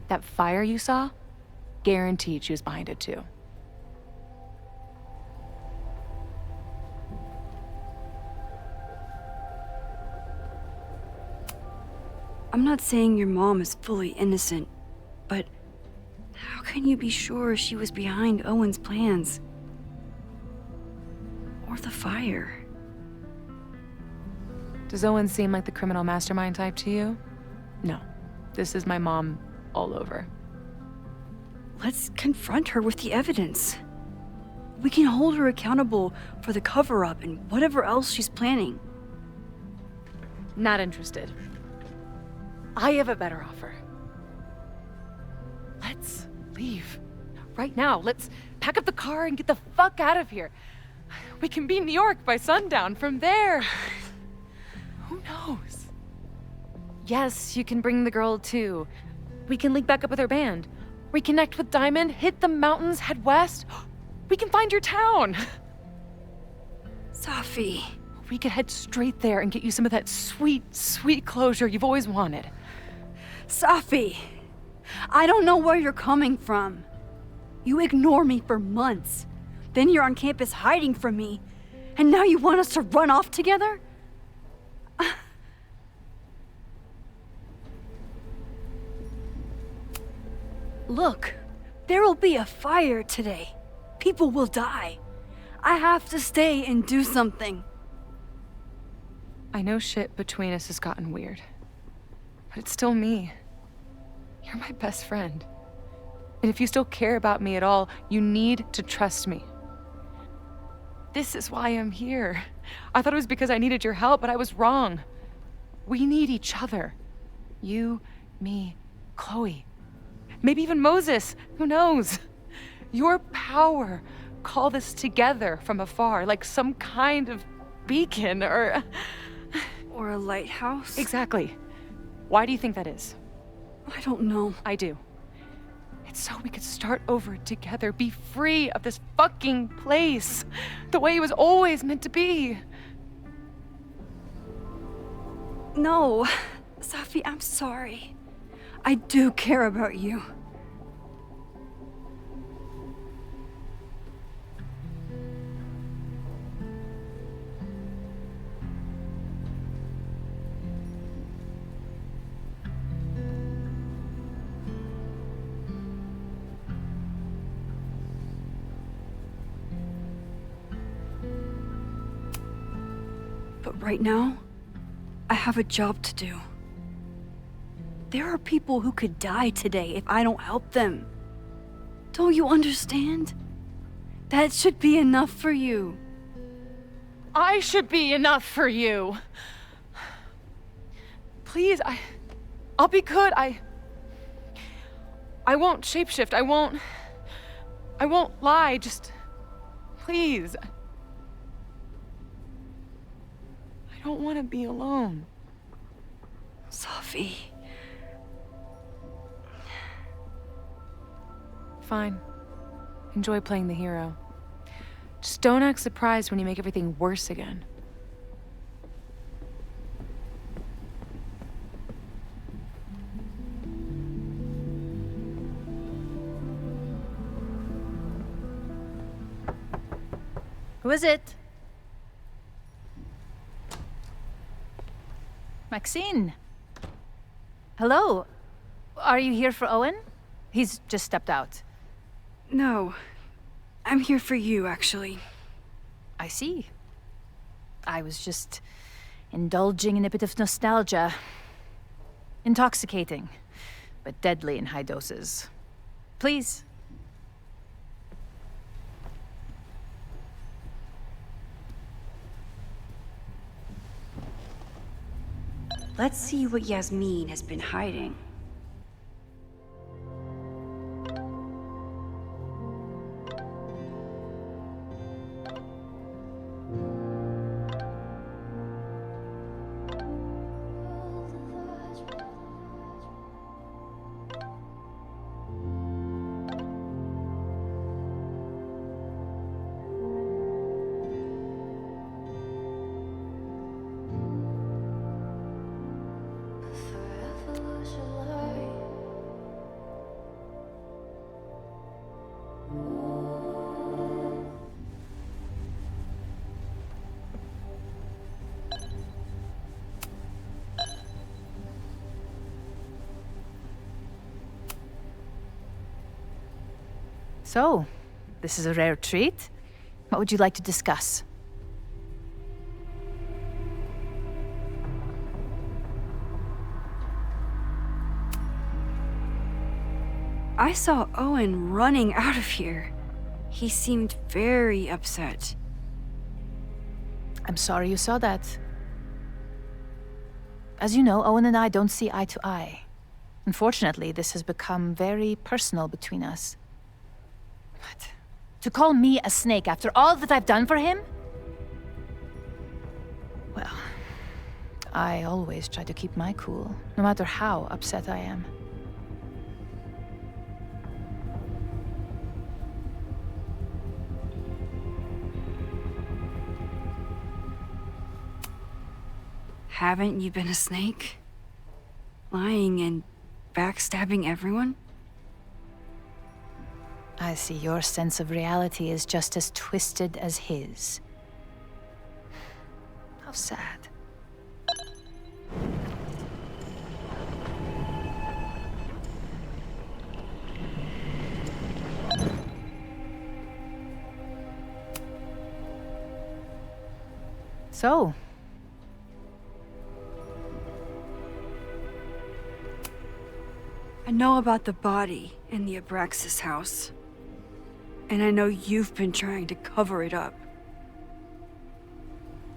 That fire you saw? Guaranteed she was behind it too. I'm not saying your mom is fully innocent, but how can you be sure she was behind Owen's plans? Or the fire? Does Owen seem like the criminal mastermind type to you? No. This is my mom all over. Let's confront her with the evidence. We can hold her accountable for the cover-up and whatever else she's planning. Not interested. I have a better offer. Let's leave. Right now. Let's pack up the car and get the fuck out of here. We can be in New York by sundown. From there... Who knows? Yes, you can bring the girl too. We can link back up with our band. Reconnect with Diamond, hit the mountains, head west. We can find your town. Safi. We could head straight there and get you some of that sweet, sweet closure you've always wanted. Safi, I don't know where you're coming from. You ignore me for months. Then you're on campus hiding from me. And now you want us to run off together? Look, There will be a fire today. People will die. I have to stay and do something. I know shit between us has gotten weird. But it's still me. You're my best friend. And if you still care about me at all, you need to trust me. This is why I'm here. I thought it was because I needed your help, but I was wrong. We need each other. You, me, Chloe. Maybe even Moses. Who knows? Your power called us together from afar, like some kind of beacon or a lighthouse? Exactly. Why do you think that is? I don't know. I do. It's so we could start over together, be free of this fucking place, the way it was always meant to be. No, Safi, I'm sorry. I do care about you. But right now, I have a job to do. There are people who could die today if I don't help them. Don't you understand? That should be enough for you. I should be enough for you. Please, I'll be good. I won't shapeshift. I won't lie. Just, please. I don't want to be alone. Safi. Fine. Enjoy playing the hero. Just don't act surprised when you make everything worse again. Who is it? Maxine. Hello. Are you here for Owen? He's just stepped out. No. I'm here for you, actually. I see. I was just indulging in a bit of nostalgia. Intoxicating, but deadly in high doses. Please. Let's see what Yasmin has been hiding. So, this is a rare treat. What would you like to discuss? I saw Owen running out of here. He seemed very upset. I'm sorry you saw that. As you know, Owen and I don't see eye to eye. Unfortunately, this has become very personal between us. But to call me a snake after all that I've done for him? Well, I always try to keep my cool, no matter how upset I am. Haven't you been a snake? Lying and backstabbing everyone? I see your sense of reality is just as twisted as his. How sad. So, I know about the body in the Abraxas house. And I know you've been trying to cover it up.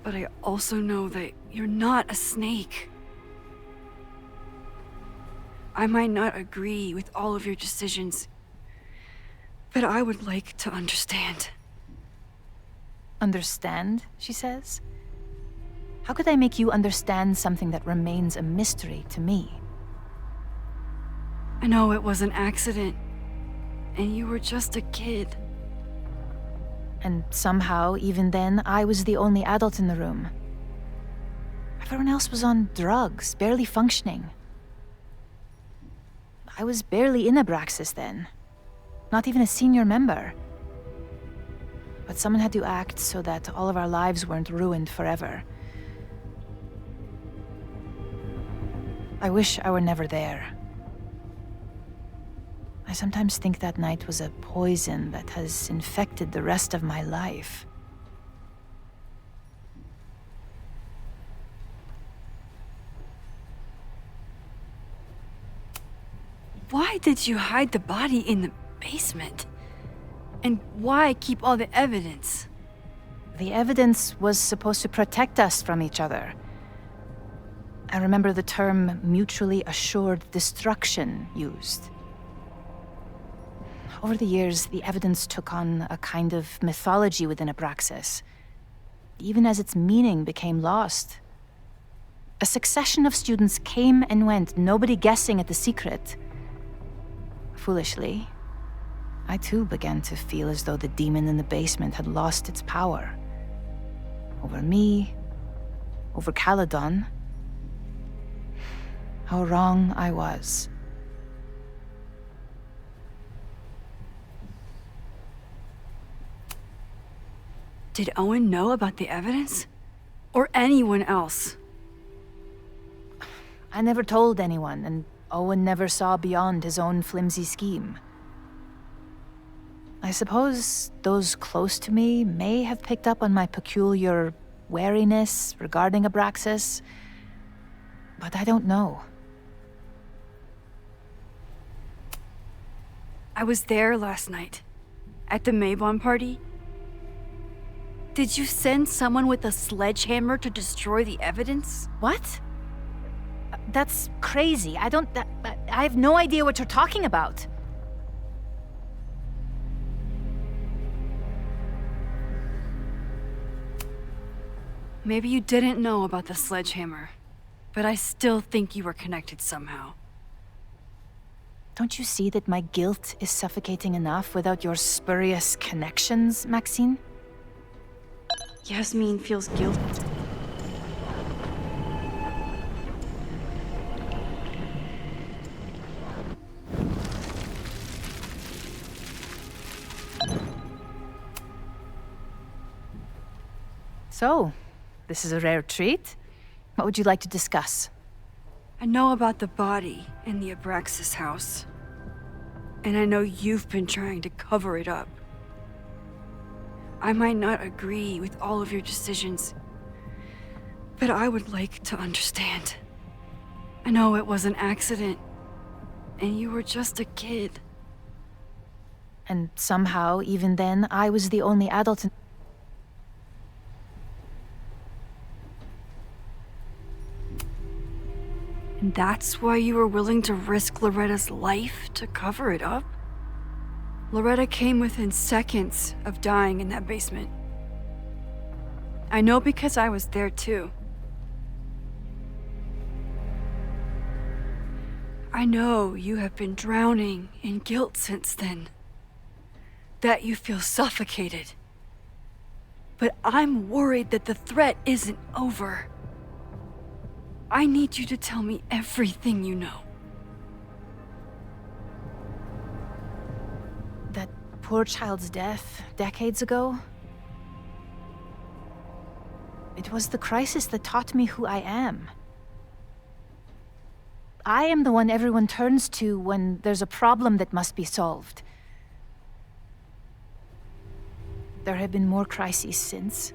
But I also know that you're not a snake. I might not agree with all of your decisions, but I would like to understand. Understand, she says? How could I make you understand something that remains a mystery to me? I know it was an accident, and you were just a kid. And somehow, even then, I was the only adult in the room. Everyone else was on drugs, barely functioning. I was barely in Abraxas then. Not even a senior member. But someone had to act so that all of our lives weren't ruined forever. I wish I were never there. I sometimes think that night was a poison that has infected the rest of my life. Why did you hide the body in the basement? And why keep all the evidence? The evidence was supposed to protect us from each other. I remember the term mutually assured destruction used. Over the years, the evidence took on a kind of mythology within Abraxas, even as its meaning became lost. A succession of students came and went, nobody guessing at the secret. Foolishly, I too began to feel as though the demon in the basement had lost its power. Over me, over Caledon. How wrong I was. Did Owen know about the evidence? Or anyone else? I never told anyone, and Owen never saw beyond his own flimsy scheme. I suppose those close to me may have picked up on my peculiar wariness regarding Abraxas, but I don't know. I was there last night, at the Maybon party. Did you send someone with a sledgehammer to destroy the evidence? What? That's crazy. I have no idea what you're talking about. Maybe you didn't know about the sledgehammer, but I still think you were connected somehow. Don't you see that my guilt is suffocating enough without your spurious connections, Maxine? Yasmin feels guilty. So, this is a rare treat. What would you like to discuss? I know about the body in the Abraxas house. And I know you've been trying to cover it up. I might not agree with all of your decisions, but I would like to understand. I know it was an accident, and you were just a kid. And somehow, even then, I was the only adult in... And that's why you were willing to risk Loretta's life to cover it up? Loretta came within seconds of dying in that basement. I know because I was there too. I know you have been drowning in guilt since then. That you feel suffocated. But I'm worried that the threat isn't over. I need you to tell me everything you know. That poor child's death decades ago? It was the crisis that taught me who I am. I am the one everyone turns to when there's a problem that must be solved. There have been more crises since.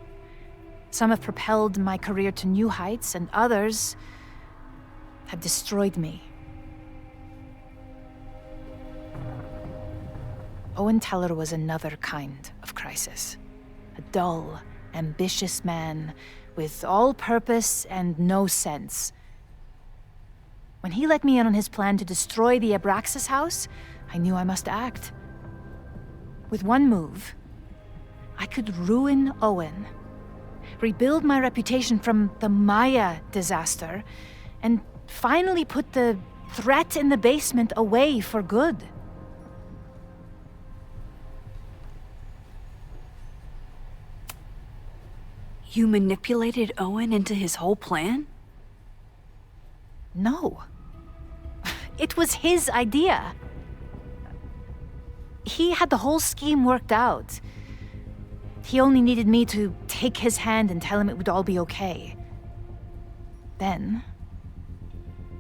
Some have propelled my career to new heights, and others have destroyed me. Owen Teller was another kind of crisis. A dull, ambitious man with all purpose and no sense. When he let me in on his plan to destroy the Abraxas house, I knew I must act. With one move, I could ruin Owen, rebuild my reputation from the Maya disaster, and finally put the threat in the basement away for good. You manipulated Owen into his whole plan? No. It was his idea. He had the whole scheme worked out. He only needed me to take his hand and tell him it would all be okay. Then,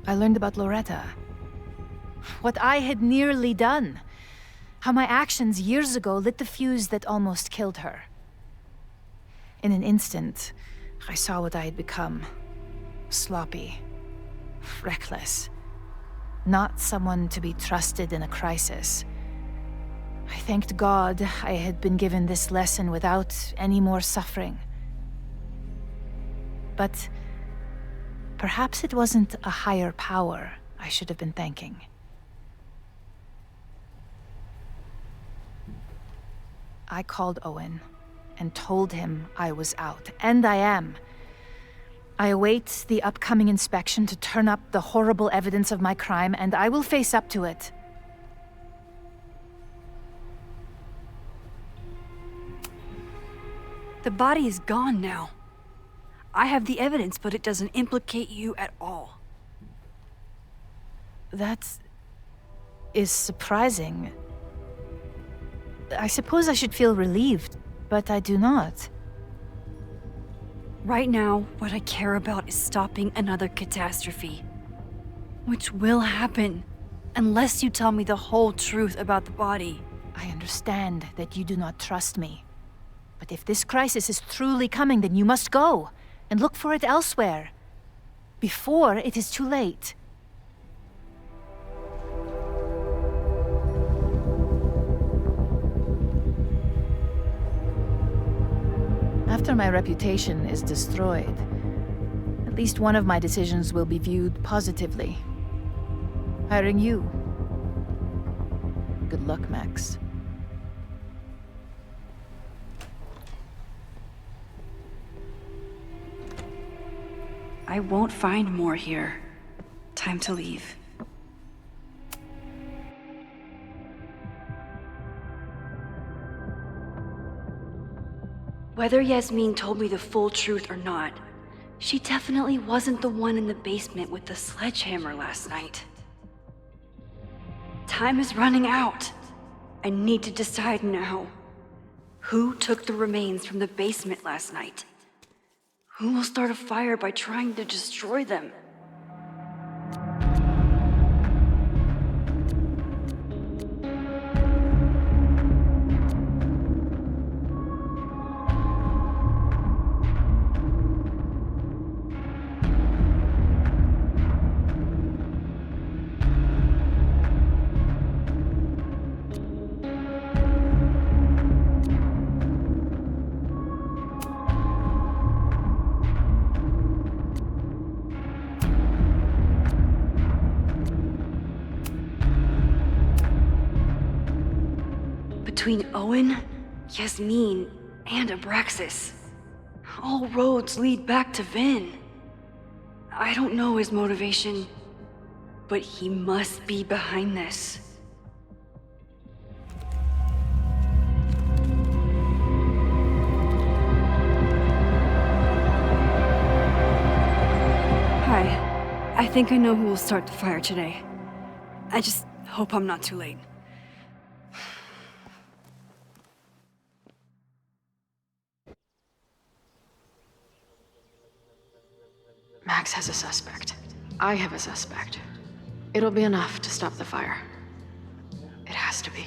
I learned about Loretta. What I had nearly done. How my actions years ago lit the fuse that almost killed her. In an instant, I saw what I had become. Sloppy. Reckless. Not someone to be trusted in a crisis. I thanked God I had been given this lesson without any more suffering. But perhaps it wasn't a higher power I should have been thanking. I called Owen and told him I was out, and I am. I await the upcoming inspection to turn up the horrible evidence of my crime, and I will face up to it. The body is gone now. I have the evidence, but it doesn't implicate you at all. That is surprising. I suppose I should feel relieved, but I do not. Right now, what I care about is stopping another catastrophe. Which will happen, unless you tell me the whole truth about the body. I understand that you do not trust me. But if this crisis is truly coming, then you must go and look for it elsewhere. Before it is too late. After my reputation is destroyed, at least one of my decisions will be viewed positively. Hiring you. Good luck, Max. I won't find more here. Time to leave. Whether Yasmin told me the full truth or not, she definitely wasn't the one in the basement with the sledgehammer last night. Time is running out. I need to decide now. Who took the remains from the basement last night? Who will start a fire by trying to destroy them? Between Owen, Yasmin, and Abraxas, all roads lead back to Vinh. I don't know his motivation, but he must be behind this. Hi, I think I know who will start the fire today. I just hope I'm not too late. Max has a suspect. I have a suspect. It'll be enough to stop the fire. It has to be.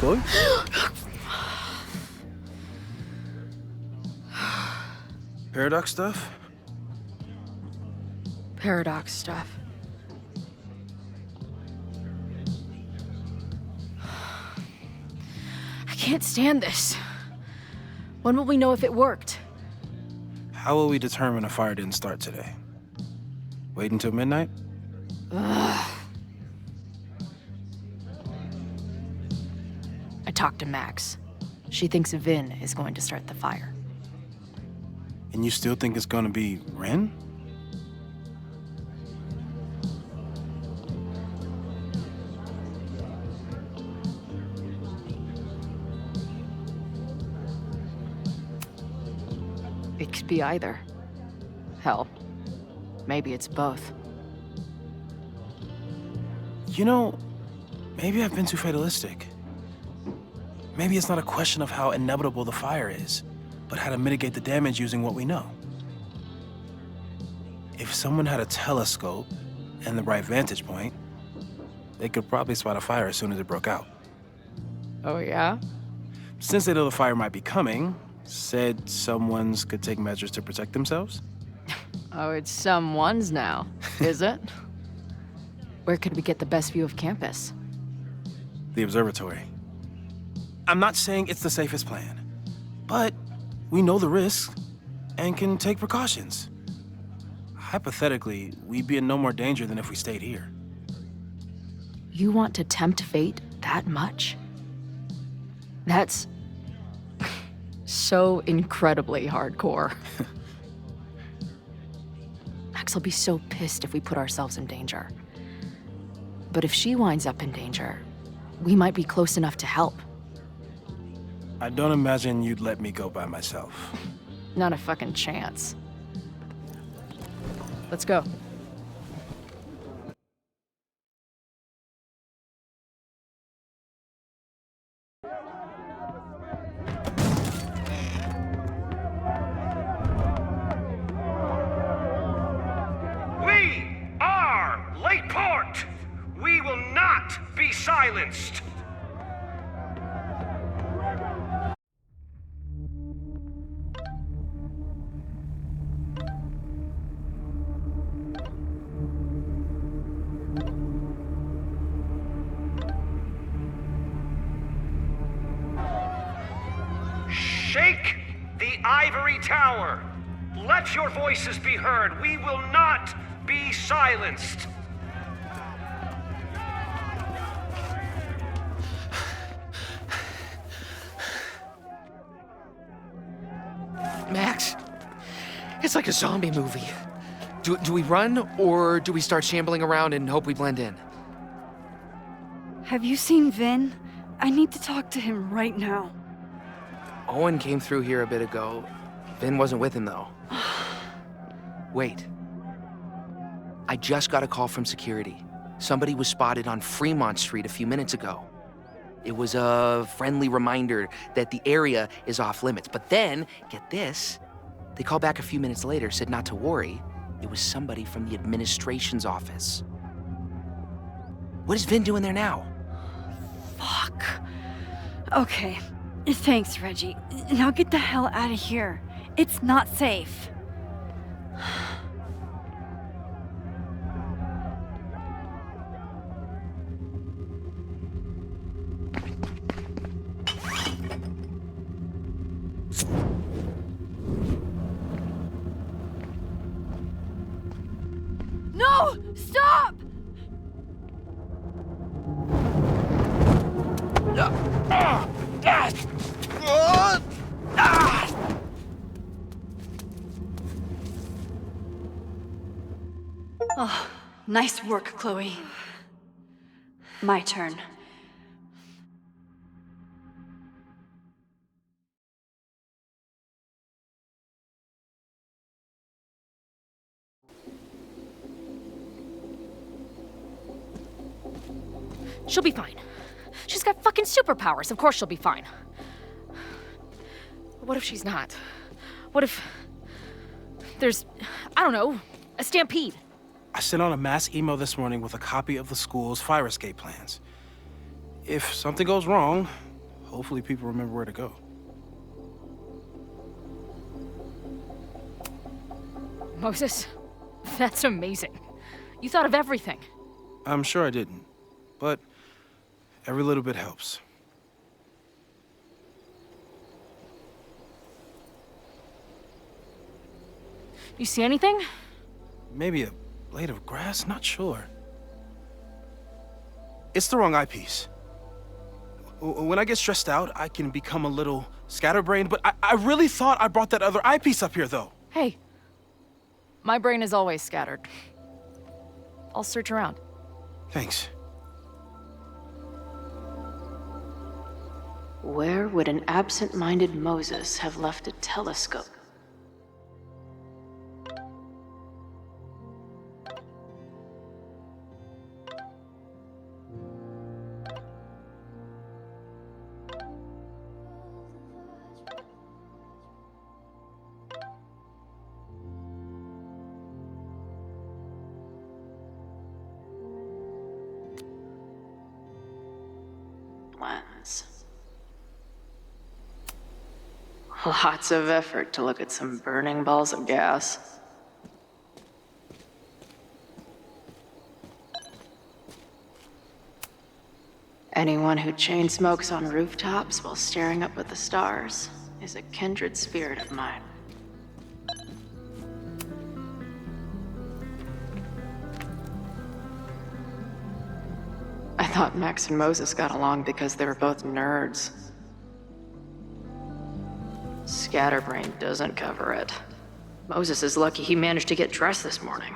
Chloe? Paradox stuff? Paradox stuff. I can't stand this. When will we know if it worked? How will we determine a fire didn't start today? Wait until midnight? Ugh. I talked to Max. She thinks Vinh is going to start the fire. And you still think it's gonna be Ren? It could be either. Hell, maybe it's both. You know, maybe I've been too fatalistic. Maybe it's not a question of how inevitable the fire is, but how to mitigate the damage using what we know. If someone had a telescope and the right vantage point, they could probably spot a fire as soon as it broke out. Oh, yeah? Since they know the fire might be coming, said someone's could take measures to protect themselves? Oh, it's someone's now, is it? Where could we get the best view of campus? The observatory. I'm not saying it's the safest plan, but we know the risks and can take precautions. Hypothetically, we'd be in no more danger than if we stayed here. You want to tempt fate that much? That's so incredibly hardcore. Max will be so pissed if we put ourselves in danger. But if she winds up in danger, we might be close enough to help. I don't imagine you'd let me go by myself. Not a fucking chance. Let's go. We are Lakeport! We will not be silenced! Shake the ivory tower. Let your voices be heard. We will not be silenced. Max, it's like a zombie movie. Do we run, or do we start shambling around and hope we blend in? Have you seen Vinh? I need to talk to him right now. Owen came through here a bit ago. Vinh wasn't with him, though. Wait. I just got a call from security. Somebody was spotted on Fremont Street a few minutes ago. It was a friendly reminder that the area is off limits. But then, get this, they called back a few minutes later, said not to worry. It was somebody from the administration's office. What is Vinh doing there now? Fuck. Okay. Thanks, Reggie. Now get the hell out of here. It's not safe. No! Stop! Oh, nice work, Chloe. My turn. She'll be fine. She's got fucking superpowers. Of course she'll be fine. What if she's not? What if there's, I don't know, a stampede? I sent out a mass email this morning with a copy of the school's fire escape plans. If something goes wrong, hopefully people remember where to go. Moses, that's amazing. You thought of everything. I'm sure I didn't, but every little bit helps. You see anything? Maybe a blade of grass, not sure. It's the wrong eyepiece. When I get stressed out, I can become a little scatterbrained, but I really thought I brought that other eyepiece up here, though. Hey, my brain is always scattered. I'll search around. Thanks. Where would an absent-minded Moses have left a telescope? Lens. Lots of effort to look at some burning balls of gas. Anyone who chain smokes on rooftops while staring up at the stars is a kindred spirit of mine. I thought Max and Moses got along because they were both nerds. Scatterbrain doesn't cover it. Moses is lucky he managed to get dressed this morning.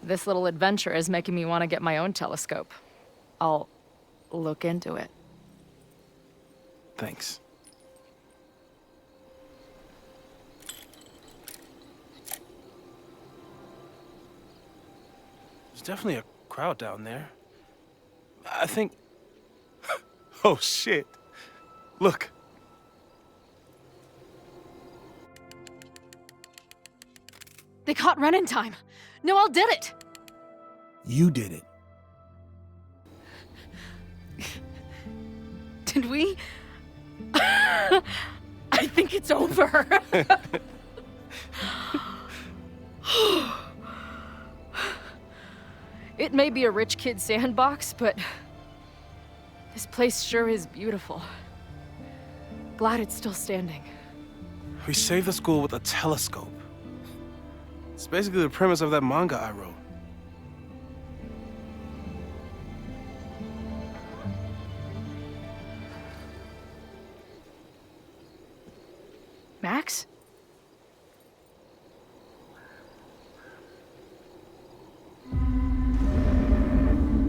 This little adventure is making me want to get my own telescope. I'll look into it. Thanks. There's definitely a crowd down there. I think... Oh, shit. Look. They caught Ren in time. Noel did it. You did it. Did we? I think it's over. It may be a rich kid's sandbox, but this place sure is beautiful. Glad it's still standing. We saved the school with a telescope. It's basically the premise of that manga I wrote. Max?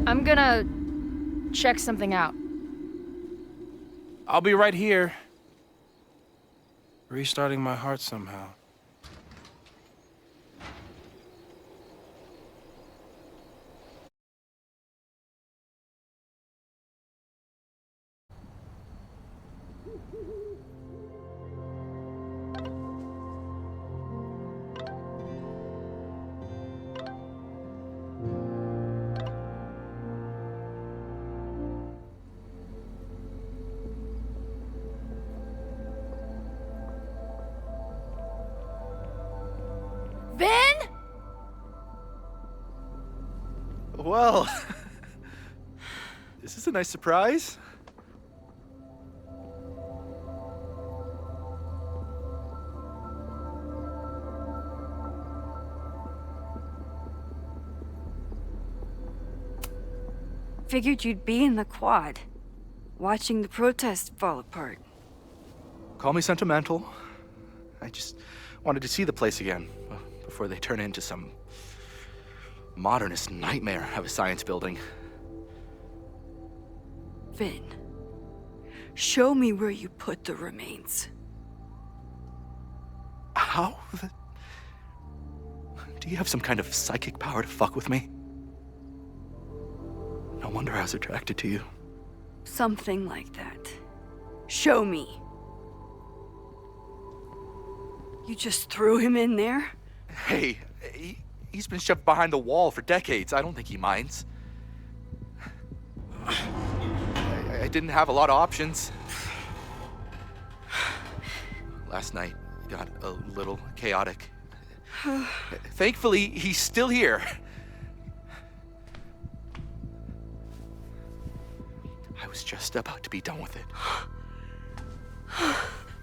I'm gonna check something out. I'll be right here. Restarting my heart somehow. Vin? Well, is this a nice surprise? Figured you'd be in the quad, watching the protest fall apart. Call me sentimental. I just wanted to see the place again before they turn into some modernist nightmare of a science building. Vin, show me where you put the remains. How? Do you have some kind of psychic power to fuck with me? No wonder I was attracted to you. Something like that. Show me. You just threw him in there? Hey, he's been shoved behind the wall for decades. I don't think he minds. I didn't have a lot of options. Last night got a little chaotic. Thankfully, he's still here. I was just about to be done with it.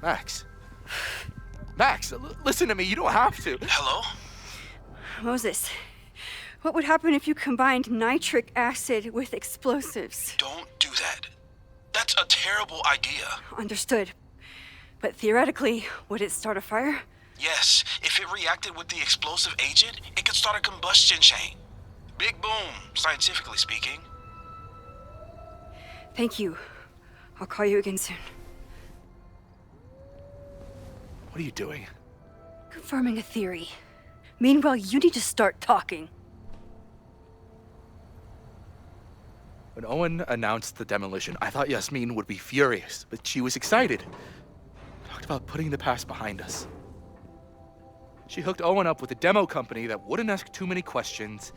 Max. Max, listen to me. You don't have to. Hello? Moses, what would happen if you combined nitric acid with explosives? Don't do that. That's a terrible idea. Understood. But theoretically, would it start a fire? Yes, if it reacted with the explosive agent, it could start a combustion chain. Big boom, scientifically speaking. Thank you. I'll call you again soon. What are you doing? Confirming a theory. Meanwhile, you need to start talking. When Owen announced the demolition, I thought Yasmin would be furious, but she was excited. Talked about putting the past behind us. She hooked Owen up with a demo company that wouldn't ask too many questions.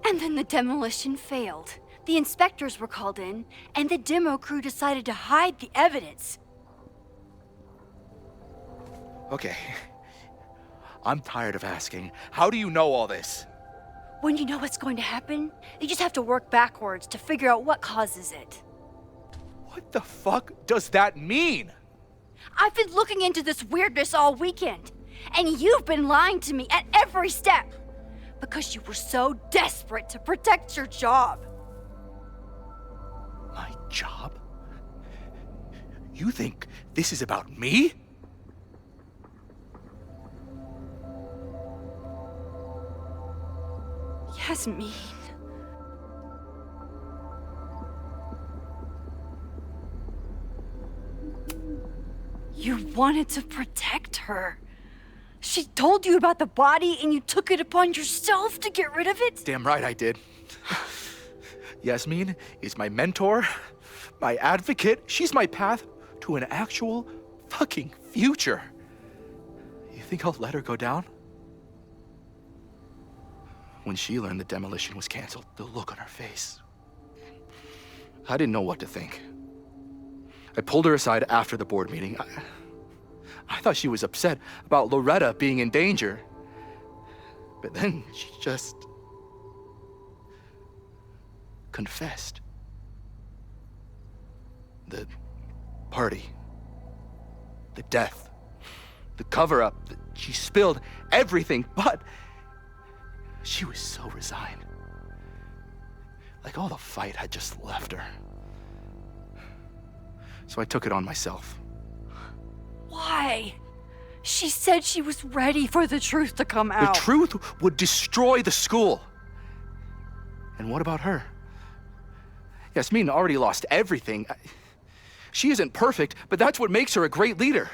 And then the demolition failed. The inspectors were called in, and the demo crew decided to hide the evidence. Okay. I'm tired of asking. How do you know all this? When you know what's going to happen, you just have to work backwards to figure out what causes it. What the fuck does that mean? I've been looking into this weirdness all weekend, and you've been lying to me at every step because you were so desperate to protect your job. My job? You think this is about me? Yasmin. You wanted to protect her. She told you about the body and you took it upon yourself to get rid of it? Damn right I did. Yasmin is my mentor, my advocate. She's my path to an actual fucking future. You think I'll let her go down? When she learned the demolition was canceled, the look on her face. I didn't know what to think. I pulled her aside after the board meeting. I thought she was upset about Loretta being in danger. But then she just confessed. The party, the death, the cover-up, she spilled everything, but she was so resigned. Like all the fight had just left her. So I took it on myself. Why? She said she was ready for the truth to come out. The truth would destroy the school. And what about her? Yasmin already lost everything. She isn't perfect, but that's what makes her a great leader.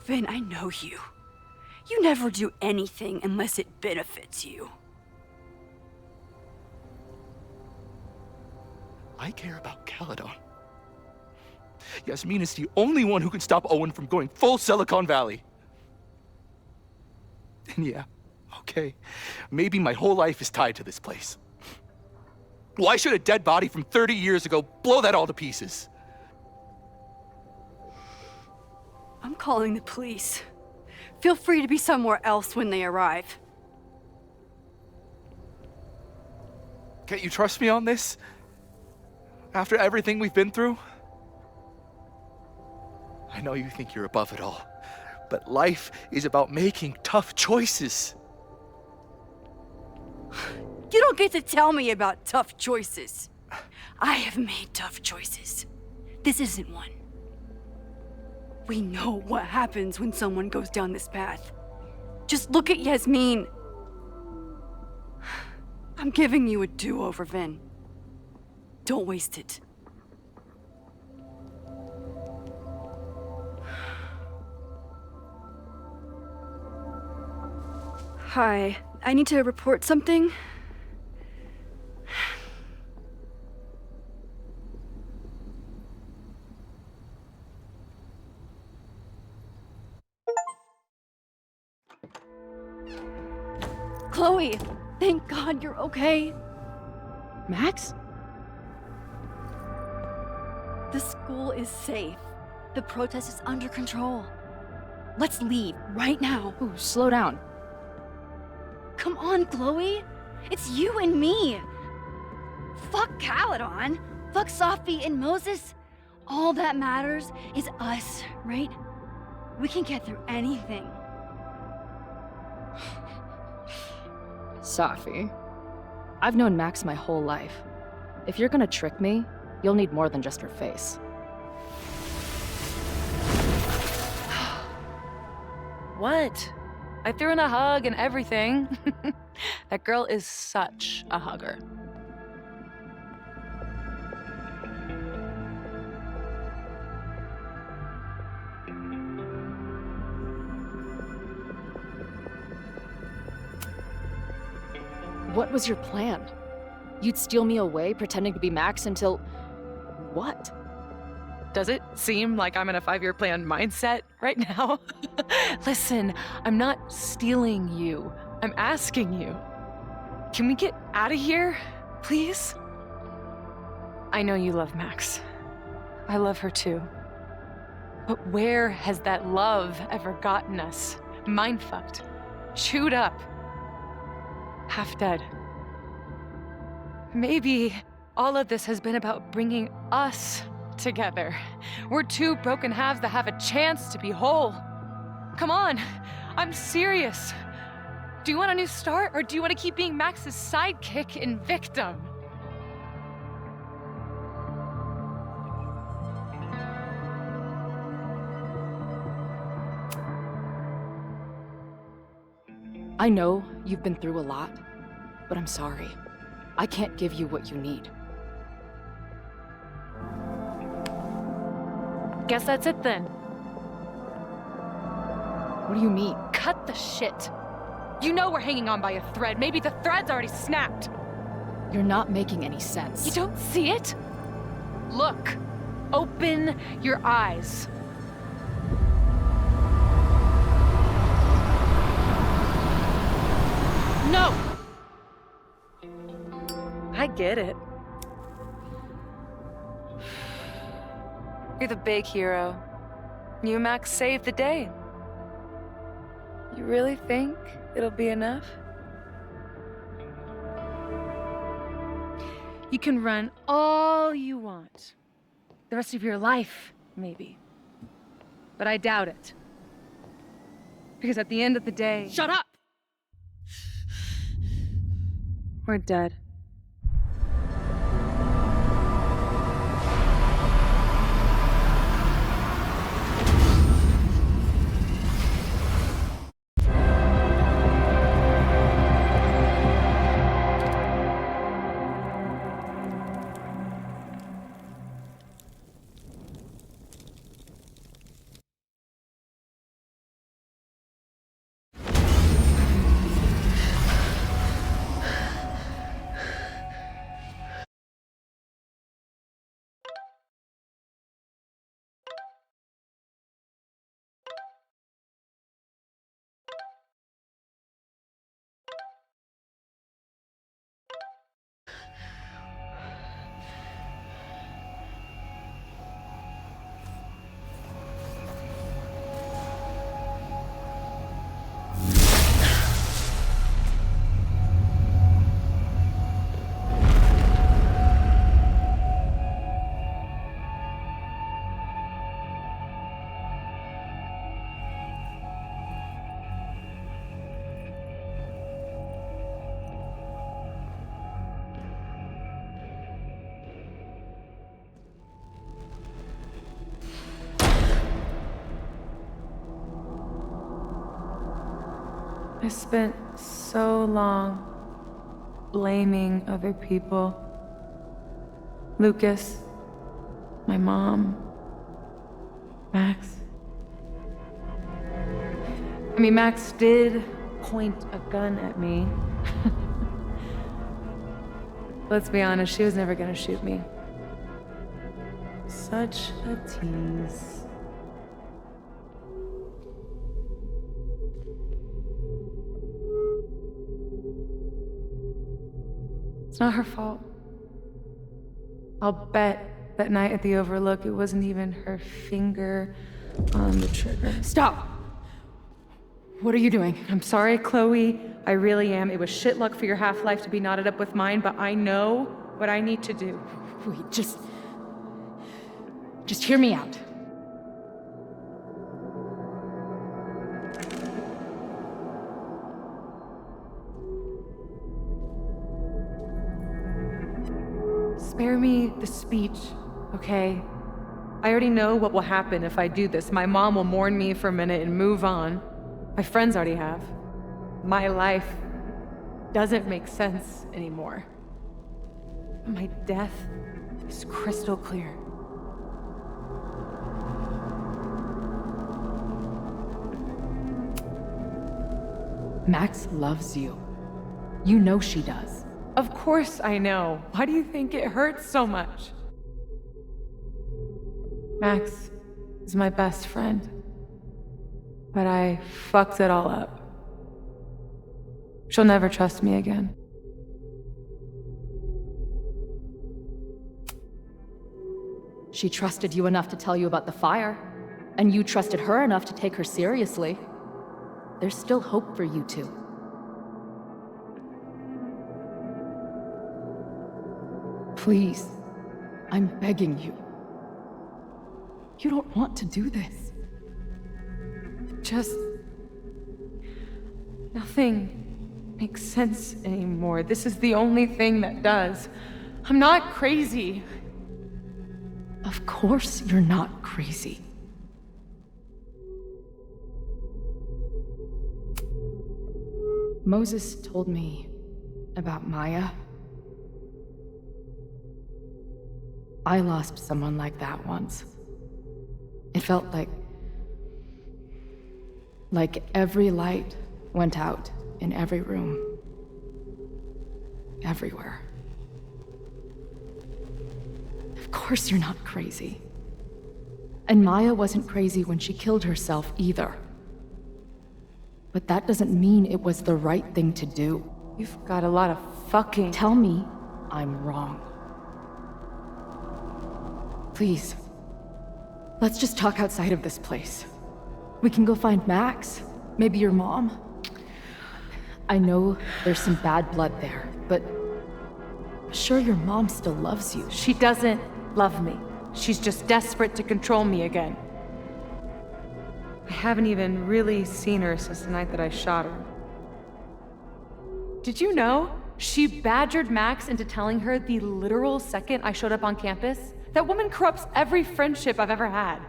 Vin, I know you. You never do anything unless it benefits you. I care about Caledon. Yasmin is the only one who can stop Owen from going full Silicon Valley. And yeah, okay, maybe my whole life is tied to this place. Why should a dead body from 30 years ago blow that all to pieces? I'm calling the police. Feel free to be somewhere else when they arrive. Can't you trust me on this? After everything we've been through? I know you think you're above it all, but life is about making tough choices. You don't get to tell me about tough choices. I have made tough choices. This isn't one. We know what happens when someone goes down this path. Just look at Yasmin. I'm giving you a do-over, Vin. Don't waste it. Hi, I need to report something. Chloe, thank God you're okay. Max? The school is safe. The protest is under control. Let's leave right now. Ooh, slow down. Come on, Chloe. It's you and me. Fuck Caledon. Fuck Safi and Moses. All that matters is us, right? We can get through anything. Safi. I've known Max my whole life. If you're gonna trick me, you'll need more than just her face. What? I threw in a hug and everything. That girl is such a hugger. What was your plan? You'd steal me away, pretending to be Max until... what? Does it seem like I'm in a 5-year plan mindset right now? Listen, I'm not stealing you. I'm asking you. Can we get out of here, please? I know you love Max. I love her too. But where has that love ever gotten us? Mind-fucked, chewed up, half dead. Maybe all of this has been about bringing us together. We're two broken halves that have a chance to be whole. Come on, I'm serious. Do you want a new start, or do you want to keep being Max's sidekick and victim? I know you've been through a lot, but I'm sorry. I can't give you what you need. Guess that's it then. What do you mean? Cut the shit. You know we're hanging on by a thread. Maybe the thread's already snapped. You're not making any sense. You don't see it? Look. Open your eyes. No! I get it. You're the big hero. You and Max saved the day. You really think it'll be enough? You can run all you want. The rest of your life, maybe. But I doubt it. Because at the end of the day... Shut up! We're dead. I spent so long blaming other people. Lucas, my mom, Max. I mean, Max did point a gun at me. Let's be honest, she was never gonna shoot me. Such a tease. It's not her fault. I'll bet that night at the Overlook, it wasn't even her finger on the trigger. Stop! What are you doing? I'm sorry, Chloe. I really am. It was shit luck for your half-life to be knotted up with mine, but I know what I need to do. Wait, just hear me out. Spare me the speech, okay? I already know what will happen if I do this. My mom will mourn me for a minute and move on. My friends already have. My life doesn't make sense anymore. My death is crystal clear. Max loves you. You know she does. Of course I know. Why do you think it hurts so much? Max is my best friend. But I fucked it all up. She'll never trust me again. She trusted you enough to tell you about the fire, and you trusted her enough to take her seriously. There's still hope for you two. Please, I'm begging you. You don't want to do this. Just... nothing makes sense anymore. This is the only thing that does. I'm not crazy. Of course you're not crazy. Moses told me about Maya. I lost someone like that once. It felt like every light went out in every room. Everywhere. Of course you're not crazy. And Maya wasn't crazy when she killed herself either. But that doesn't mean it was the right thing to do. You've got a lot of fucking... Tell me I'm wrong. Please. Let's just talk outside of this place. We can go find Max. Maybe your mom. I know there's some bad blood there, but I'm sure your mom still loves you. She doesn't love me. She's just desperate to control me again. I haven't even really seen her since the night that I shot her. Did you know? She badgered Max into telling her the literal second I showed up on campus. That woman corrupts every friendship I've ever had.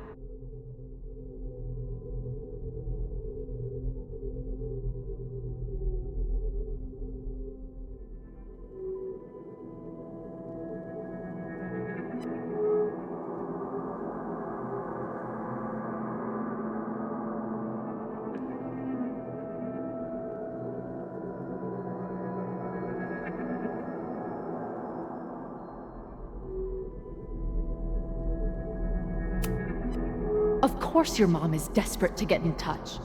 Of course your mom is desperate to get in touch.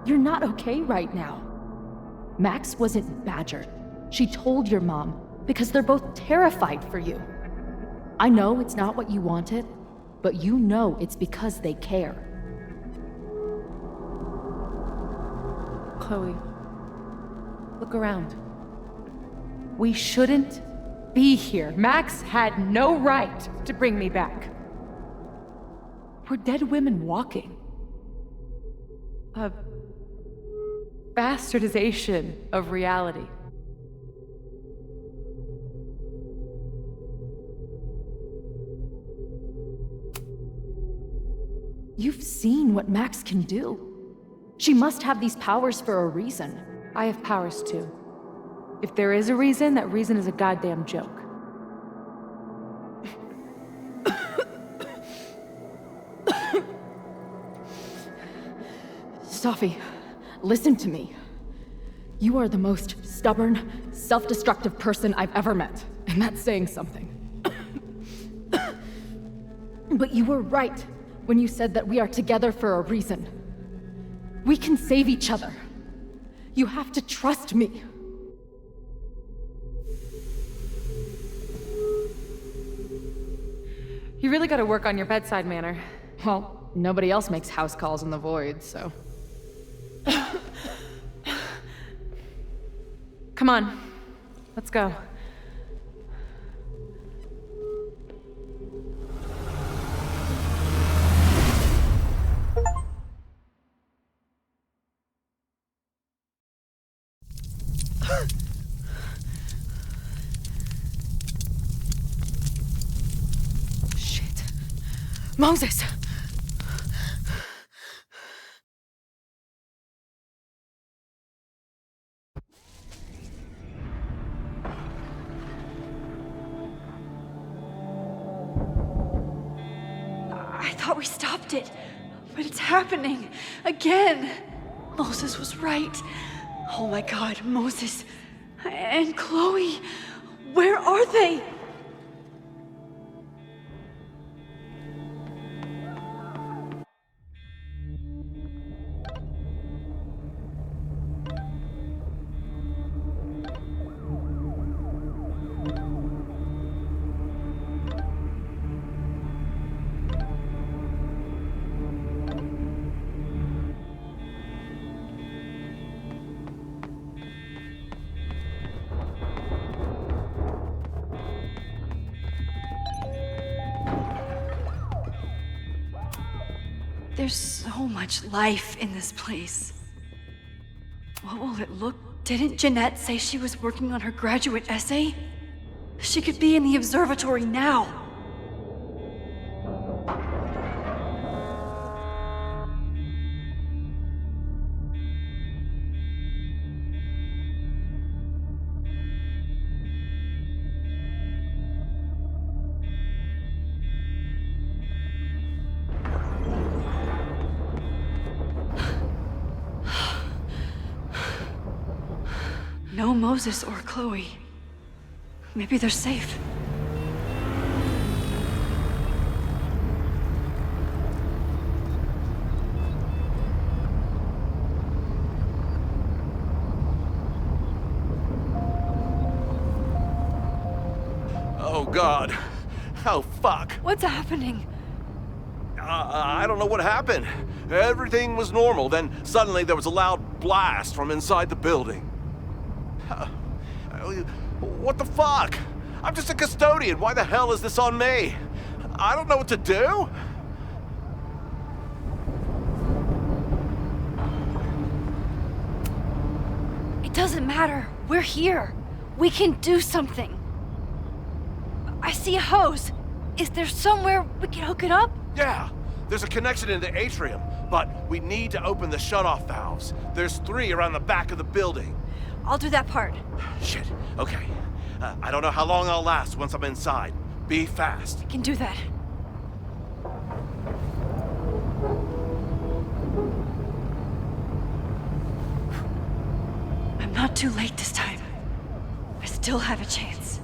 You're not okay right now. Max wasn't badgered. She told your mom because they're both terrified for you. I know it's not what you wanted, but you know it's because they care. Chloe, look around. We shouldn't be here. Max had no right to bring me back. We're dead women walking. A bastardization of reality. You've seen what Max can do. She must have these powers for a reason. I have powers too. If there is a reason, that reason is a goddamn joke. Safi, listen to me. You are the most stubborn, self-destructive person I've ever met, and that's saying something. But you were right when you said that we are together for a reason. We can save each other. You have to trust me. You really gotta work on your bedside manner. Well, nobody else makes house calls in the void, so... Come on, let's go. Shit. Moses! I thought we stopped it, but it's happening again. Moses was right. Oh my God, Moses and Chloe, where are they? There's so much life in this place. What will it look? Didn't Jeanette say she was working on her graduate essay? She could be in the observatory now. No Moses or Chloe. Maybe they're safe. Oh, God. Oh, fuck. What's happening? I don't know what happened. Everything was normal, then suddenly there was a loud blast from inside the building. What the fuck? I'm just a custodian. Why the hell is this on me? I don't know what to do. It doesn't matter. We're here. We can do something. I see a hose. Is there somewhere we can hook it up? Yeah, there's a connection in the atrium, but we need to open the shutoff valves. There's 3 around the back of the building. I'll do that part. Shit, okay. I don't know how long I'll last once I'm inside. Be fast. I can do that. I'm not too late this time. I still have a chance.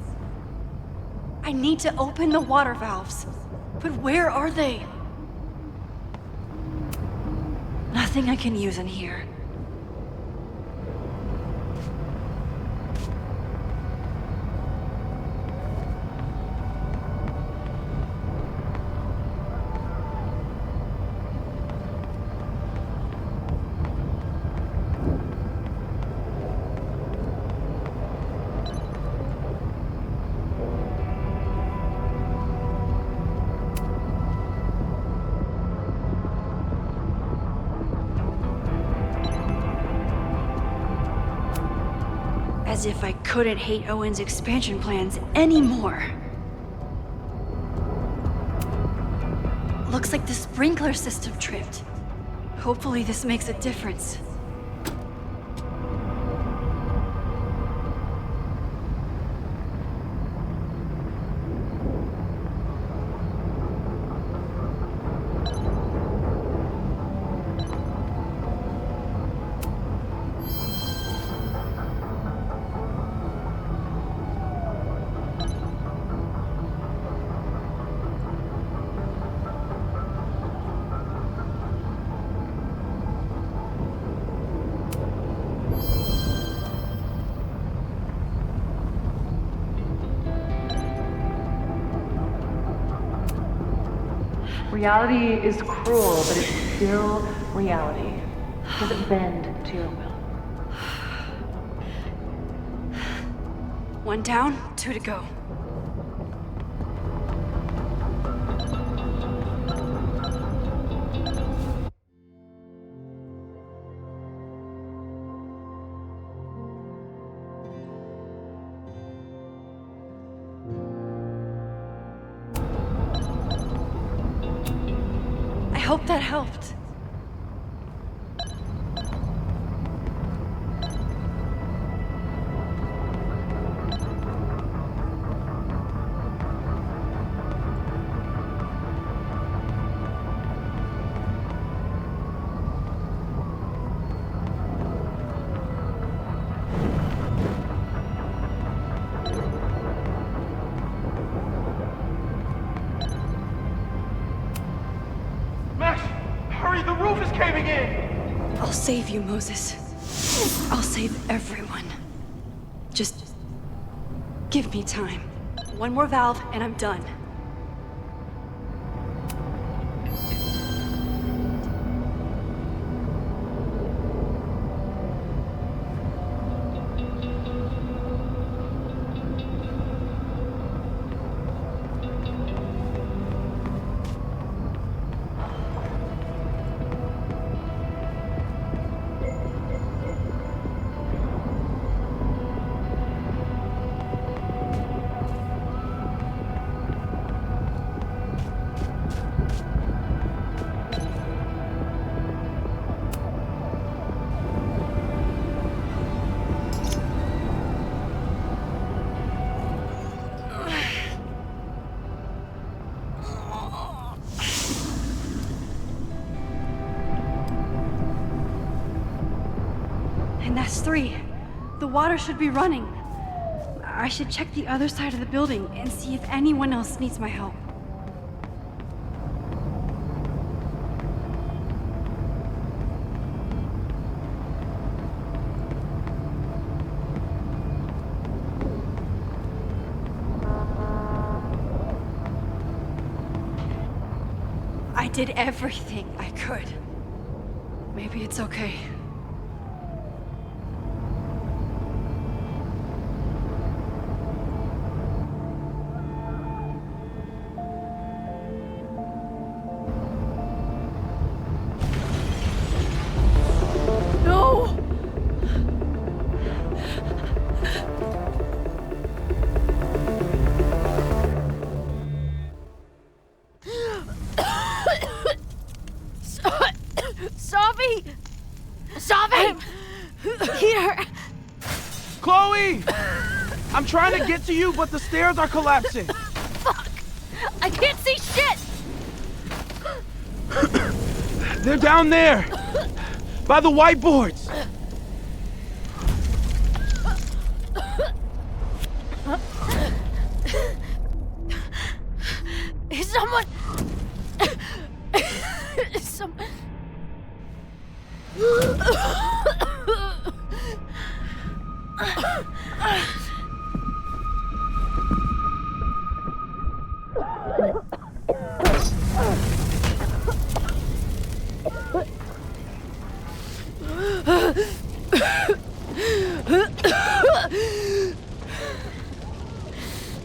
I need to open the water valves. But where are they? Nothing I can use in here. As if I couldn't hate Owen's expansion plans anymore. Looks like the sprinkler system tripped. Hopefully this makes a difference. Reality is cruel, but it's still reality. Does it bend to your will? 1 down, 2 to go. I hope that helped. Hurry, the roof is caving in! I'll save you, Moses. I'll save everyone. Just give me time. 1 more valve and I'm done. And that's 3. The water should be running. I should check the other side of the building and see if anyone else needs my help. I did everything I could. Maybe it's okay. Safi! Safi! Here! Chloe! I'm trying to get to you, but the stairs are collapsing. Fuck! I can't see shit! They're down there! By the whiteboards! Is someone...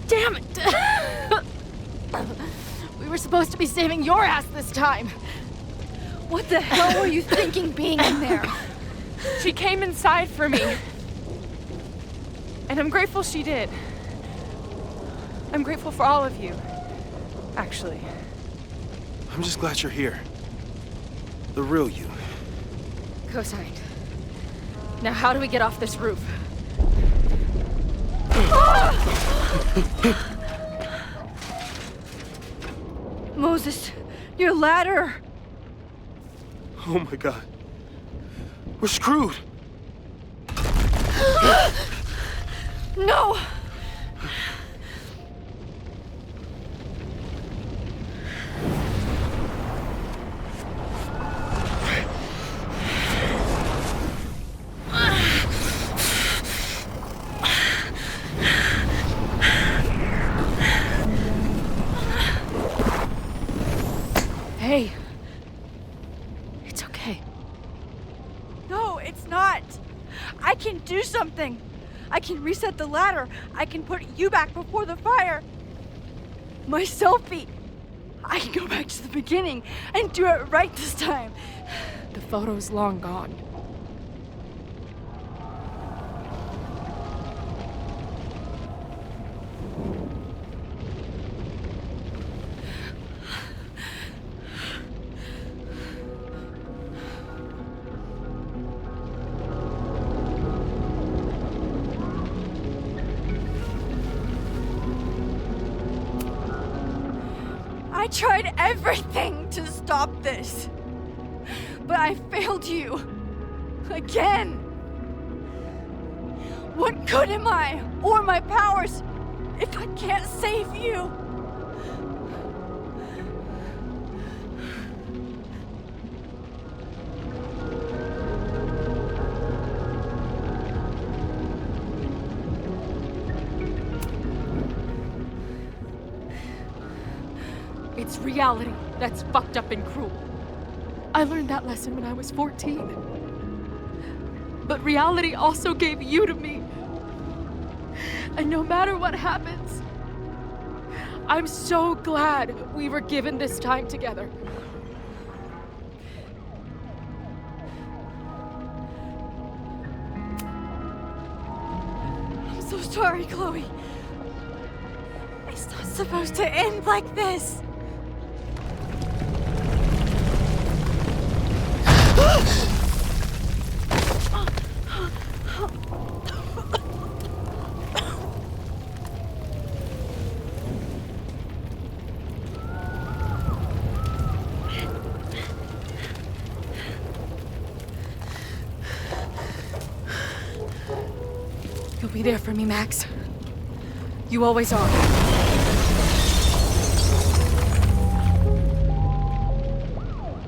Damn it! We were supposed to be saving your ass this time. What the hell were you thinking being in there? She came inside for me. And I'm grateful she did. I'm grateful for all of you, actually. I'm just glad you're here. The real you. Co-signed. Now how do we get off this roof? Moses, your ladder! Oh my God. We're screwed. No! Hey. It's okay. No, it's not. I can do something. I can reset the ladder. I can put you back before the fire. My selfie. I can go back to the beginning and do it right this time. The photo's long gone. I tried everything to stop this, but I failed you. Again. What good am I, or my powers, if I can't save you? It's reality that's fucked up and cruel. I learned that lesson when I was 14. But reality also gave you to me. And no matter what happens, I'm so glad we were given this time together. I'm so sorry, Chloe. It's not supposed to end like this. You'll be there for me, Max. You always are.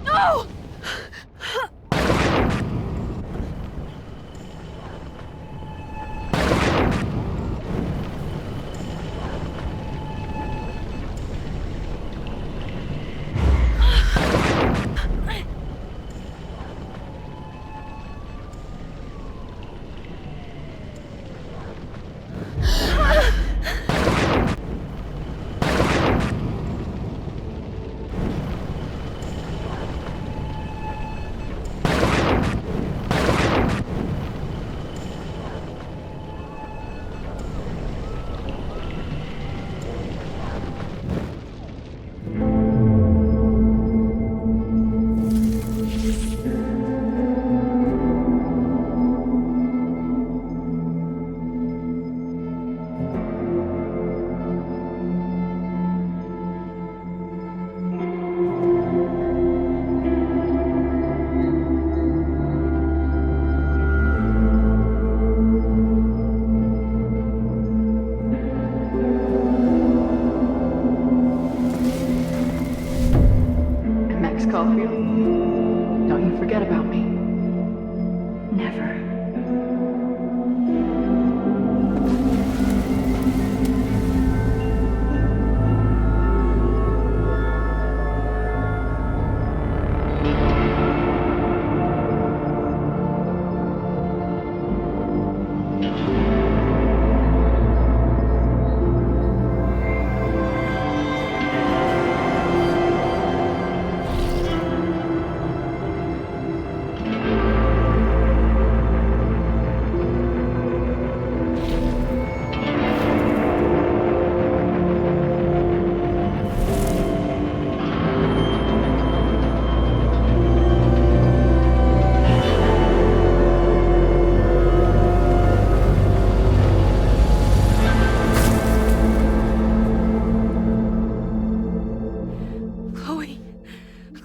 No! Don't you forget about me. Never.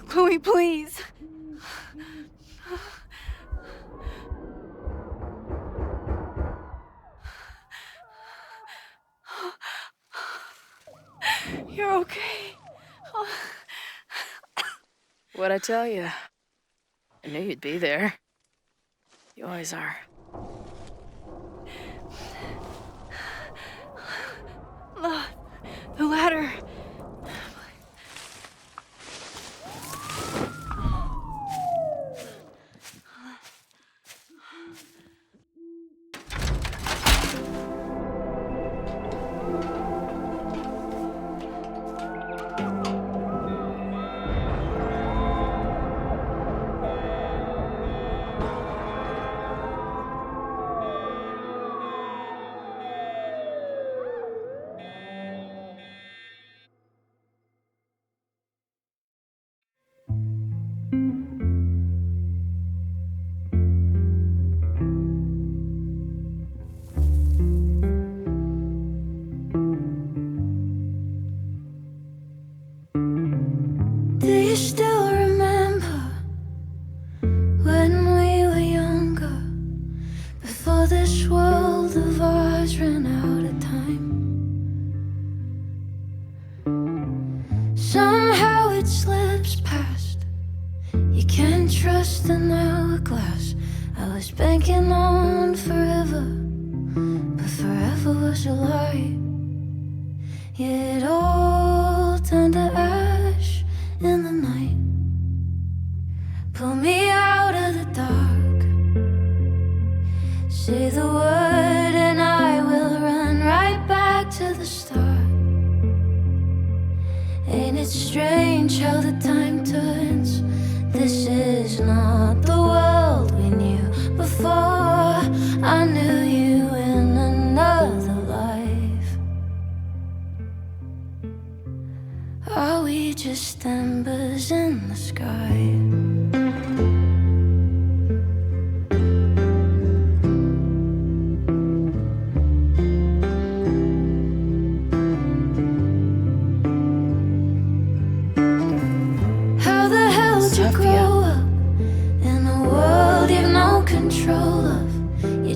Chloe, please. You're okay. What'd I tell you? I knew you'd be there. You always are. The ladder. you still remember when we were younger, before this world of ours ran out of time? Somehow it slips past. You can't trust an hourglass. I was banking on forever, but forever was a lie. Yeah, it all turned to ash in the night. Pull me out of the dark. Say the word and I will run right back to the start. Ain't it strange how the time turns? This is not the world we knew before. I knew you in another life. Are we just embers in the sky?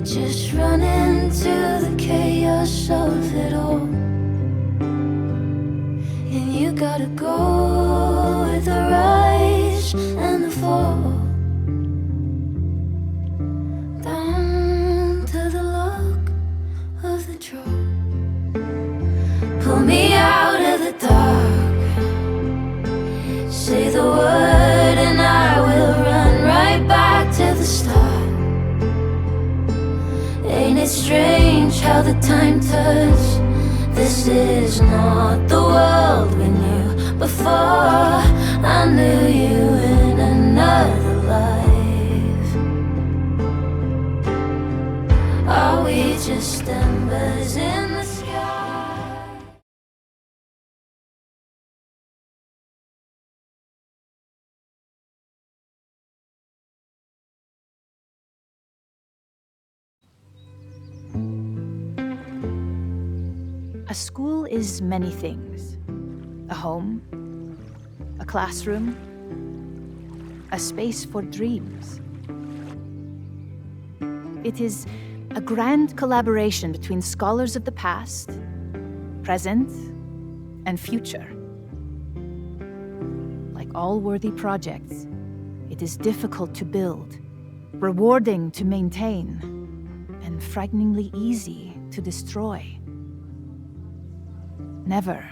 Just run into the chaos of it all, and you gotta go with the rise and the fall, down to the luck of the draw. Pull me out of the dark. Say the word and I will run right back to the start. Ain't it strange how the time turns? This is not the world we knew before. I knew you in another life. Are we just embers in the sky? A school is many things. A home, a classroom, a space for dreams. It is a grand collaboration between scholars of the past, present, and future. Like all worthy projects, it is difficult to build, rewarding to maintain, and frighteningly easy to destroy. Never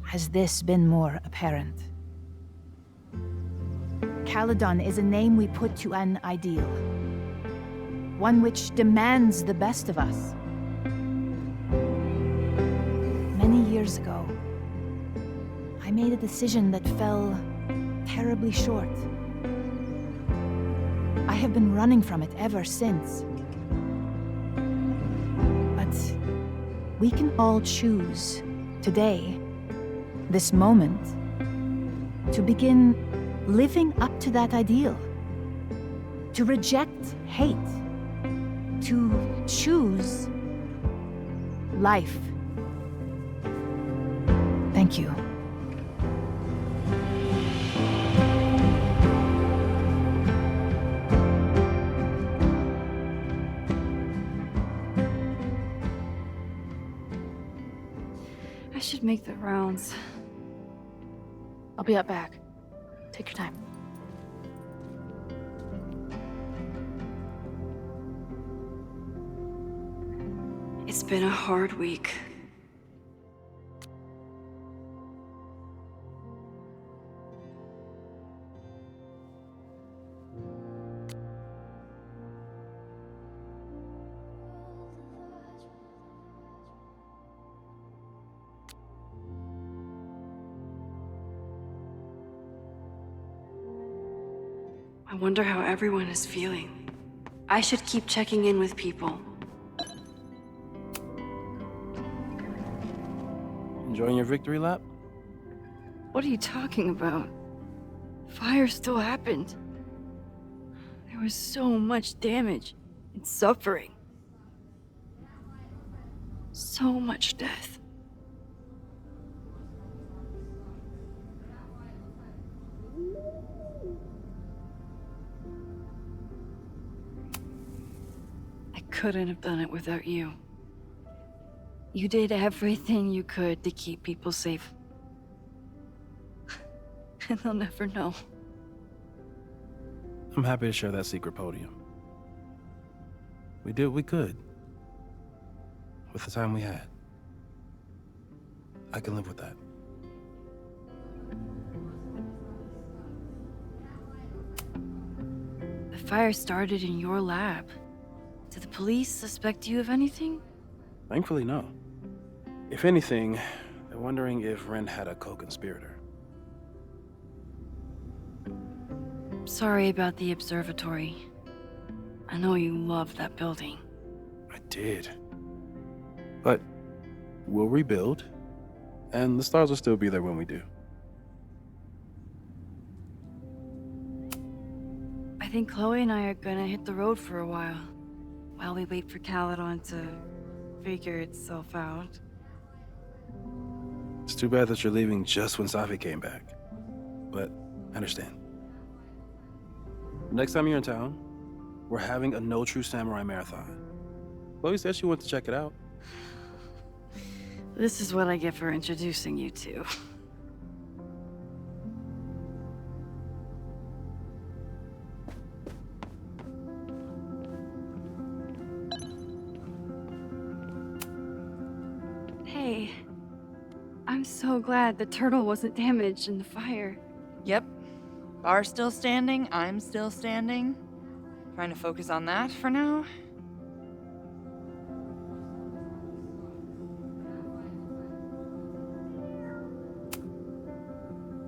has this been more apparent. Caledon is a name we put to an ideal, one which demands the best of us. Many years ago, I made a decision that fell terribly short. I have been running from it ever since. But we can all choose today, this moment, to begin living up to that ideal, to reject hate, to choose life. Thank you. I should make the rounds. I'll be up back. Take your time. It's been a hard week. I wonder how everyone is feeling. I should keep checking in with people. Enjoying your victory lap? What are you talking about? Fire still happened. There was so much damage and suffering. So much death. couldn't have done it without you. You did everything you could to keep people safe. And they'll never know. I'm happy to share that secret podium. We did what we could with the time we had. I can live with that. The fire started in your lab. Did the police suspect you of anything? Thankfully, no. If anything, they're wondering if Ren had a co-conspirator. Sorry about the observatory. I know you loved that building. I did. But we'll rebuild, and the stars will still be there when we do. I think Chloe and I are gonna hit the road for a while we wait for Caledon to figure itself out. It's too bad that you're leaving just when Safi came back. But I understand. Next time you're in town, we're having a No True Samurai marathon. Chloe said she wanted to check it out. This is what I get for introducing you to. Hey, I'm so glad the turtle wasn't damaged in the fire. Yep. Bar's still standing, I'm still standing. Trying to focus on that for now.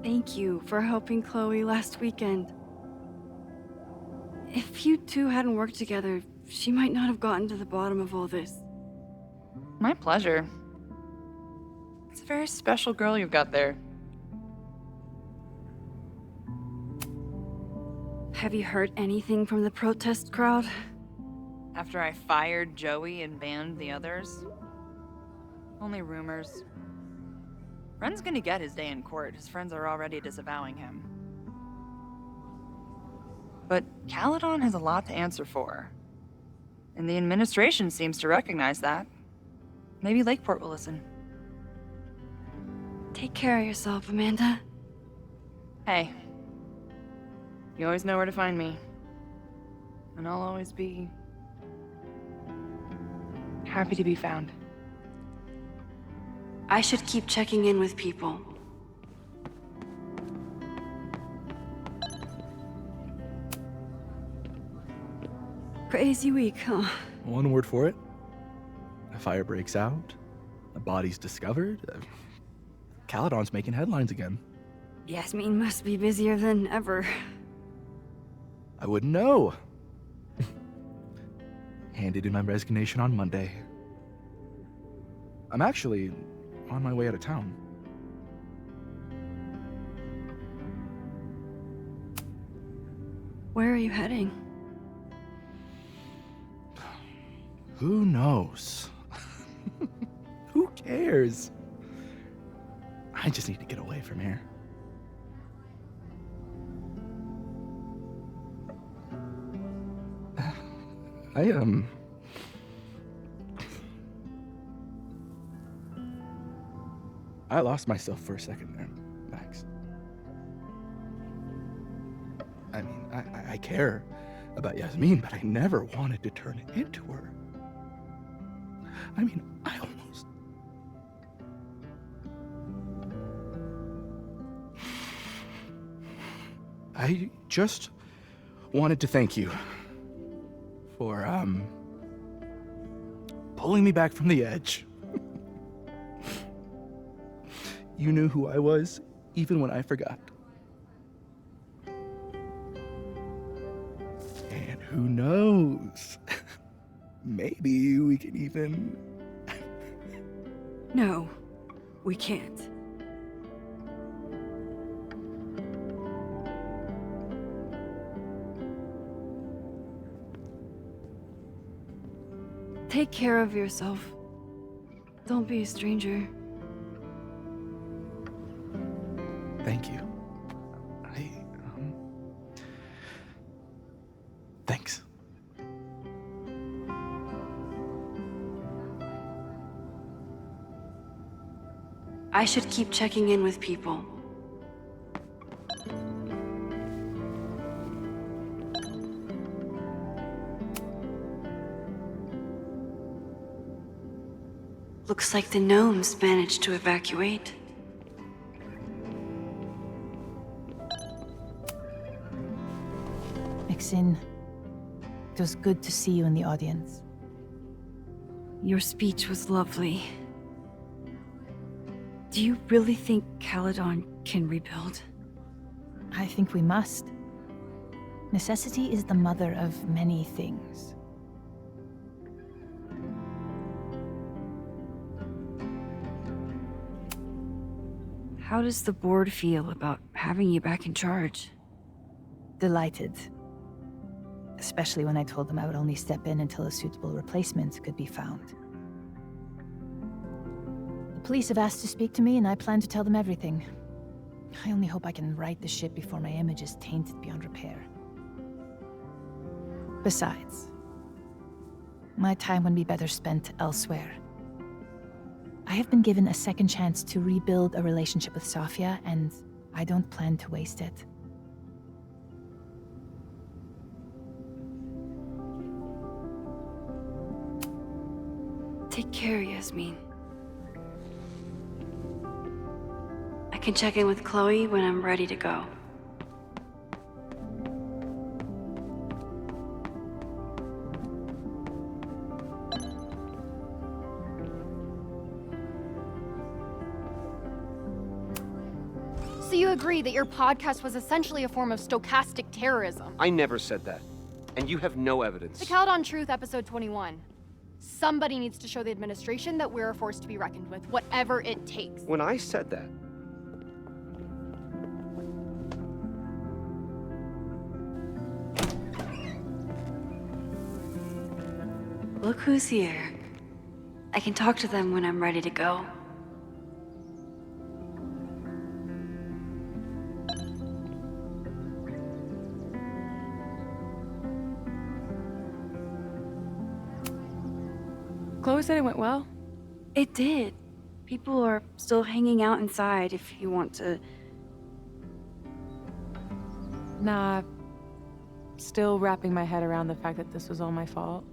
Thank you for helping Chloe last weekend. If you two hadn't worked together, she might not have gotten to the bottom of all this. My pleasure. It's a very special girl you've got there. Have you heard anything from the protest crowd? After I fired Joey and banned the others? Only rumors. Ren's gonna get his day in court. His friends are already disavowing him. But Caledon has a lot to answer for. And the administration seems to recognize that. Maybe Lakeport will listen. Take care of yourself, Amanda. Hey. You always know where to find me. And I'll always be happy to be found. I should keep checking in with people. Crazy week, huh? One word for it. A fire breaks out. A body's discovered. Caledon's making headlines again. Yasmin must be busier than ever. I wouldn't know. Handed in my resignation on Monday. I'm actually on my way out of town. Where are you heading? Who knows? Who cares? I just need to get away from here. I lost myself for a second there, Max. I mean, I care about Yasmin, but I never wanted to turn into her. I mean, I just wanted to thank you for, pulling me back from the edge. You knew who I was, even when I forgot. And who knows? Maybe we can even... No, we can't. Take care of yourself. Don't be a stranger. Thank you. Thanks. I should keep checking in with people. Looks like the gnomes managed to evacuate. Maxine, it was good to see you in the audience. Your speech was lovely. Do you really think Caledon can rebuild? I think we must. Necessity is the mother of many things. How does the board feel about having you back in charge? Delighted. Especially when I told them I would only step in until a suitable replacement could be found. The police have asked to speak to me, and I plan to tell them everything. I only hope I can right the ship before my image is tainted beyond repair. Besides, my time would be better spent elsewhere. I have been given a second chance to rebuild a relationship with Safia, and I don't plan to waste it. Take care, Yasmin. I can check in with Chloe when I'm ready to go. So you agree that your podcast was essentially a form of stochastic terrorism? I never said that. And you have no evidence. The Caledon Truth, episode 21. Somebody needs to show the administration that we're a force to be reckoned with, whatever it takes. When I said that, Look who's here. I can talk to them when I'm ready to go. Chloe said it went well. It did. People are still hanging out inside if you want to. Nah. Still wrapping my head around the fact that this was all my fault.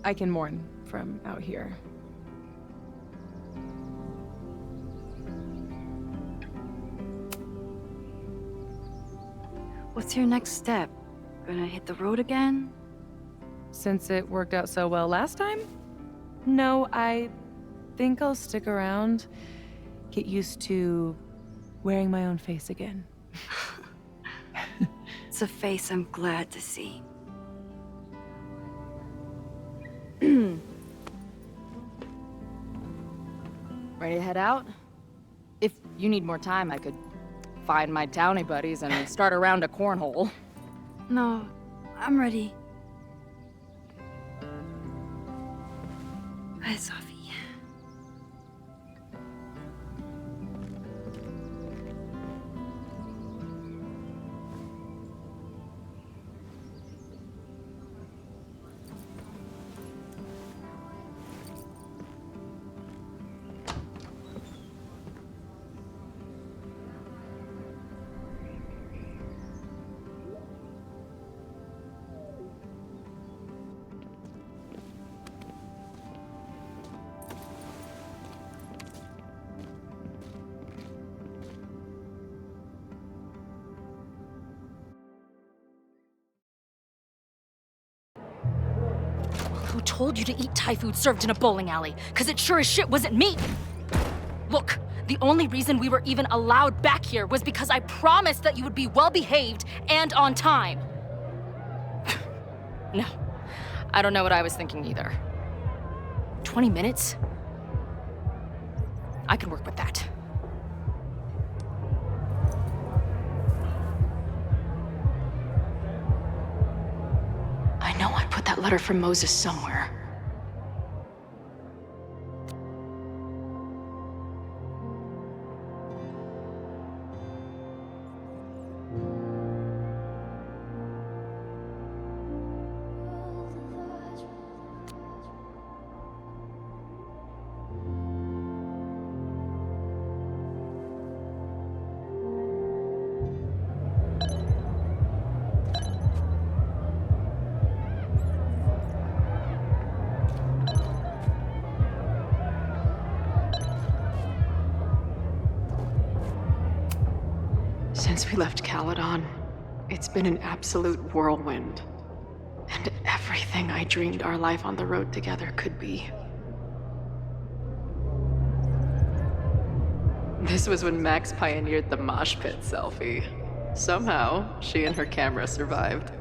I can mourn from out here. What's your next step? Gonna hit the road again? Since it worked out so well last time? No, I think I'll stick around, get used to wearing my own face again. It's a face I'm glad to see. Ready to head out? If you need more time, I could find my townie buddies and start a round of cornhole. No, I'm ready. Bye, Safi. Who told you to eat Thai food served in a bowling alley? Because it sure as shit wasn't me! Look, the only reason we were even allowed back here was because I promised that you would be well-behaved and on time. No, I don't know what I was thinking either. 20 minutes? I can work with that. I know I put that letter from Moses somewhere. Since we left Caledon, it's been an absolute whirlwind. And everything I dreamed our life on the road together could be. This was when Max pioneered the mosh pit selfie. Somehow, she and her camera survived.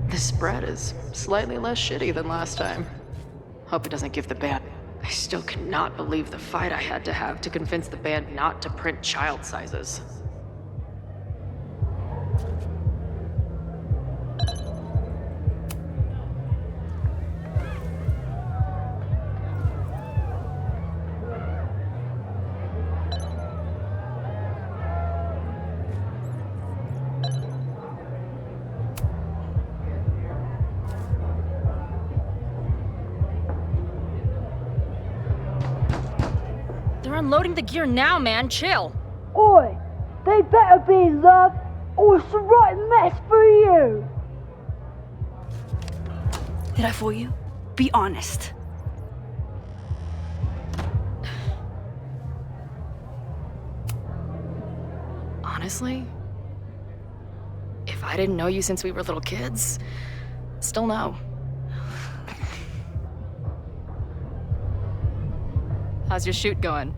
This spread is slightly less shitty than last time. Hope it doesn't give the band. I still cannot believe the fight I had to have to convince the band not to print child sizes. They're unloading the gear now, man. Chill. Oi! They better be in love, or it's a right mess for you! Did I fool you? Be honest. Honestly, if I didn't know you since we were little kids, still no. How's your shoot going?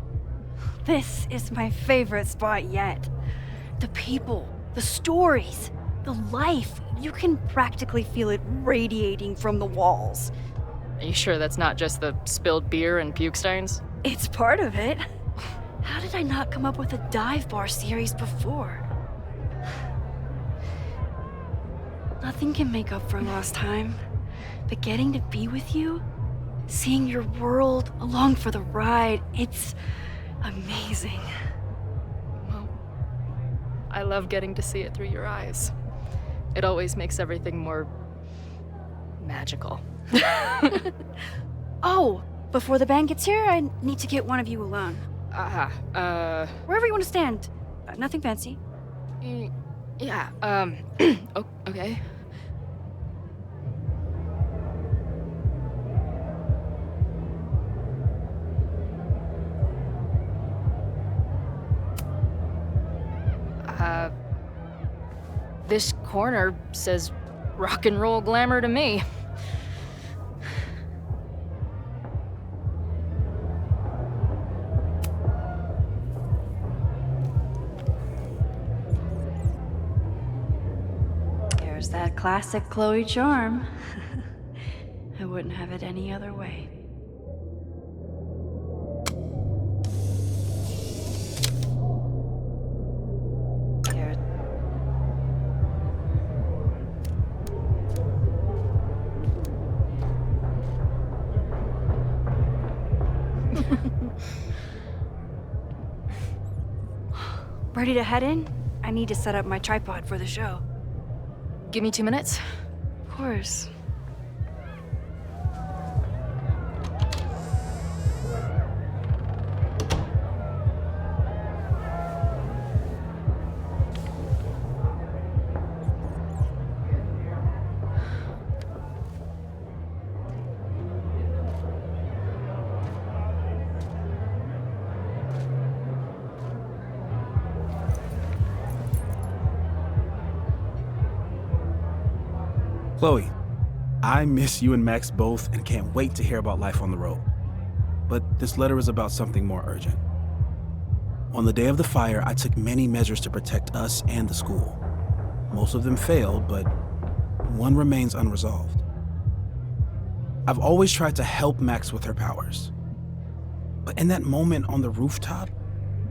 This is my favorite spot yet. The people, the stories, the life. You can practically feel it radiating from the walls. Are you sure that's not just the spilled beer and puke stains? It's part of it. How did I not come up with a dive bar series before? Nothing can make up for lost time, but getting to be with you, seeing your world along for the ride, it's amazing. Well, I love getting to see it through your eyes. It always makes everything more magical. Oh, before the band gets here, I need to get one of you alone. Wherever you want to stand. Nothing fancy. Yeah, okay. This corner says rock and roll glamour to me. There's that classic Chloe charm. I wouldn't have it any other way. Ready to head in? I need to set up my tripod for the show. Give me 2 minutes. Of course. Chloe, I miss you and Max both and can't wait to hear about life on the road. But this letter is about something more urgent. On the day of the fire, I took many measures to protect us and the school. Most of them failed, but one remains unresolved. I've always tried to help Max with her powers. But in that moment on the rooftop,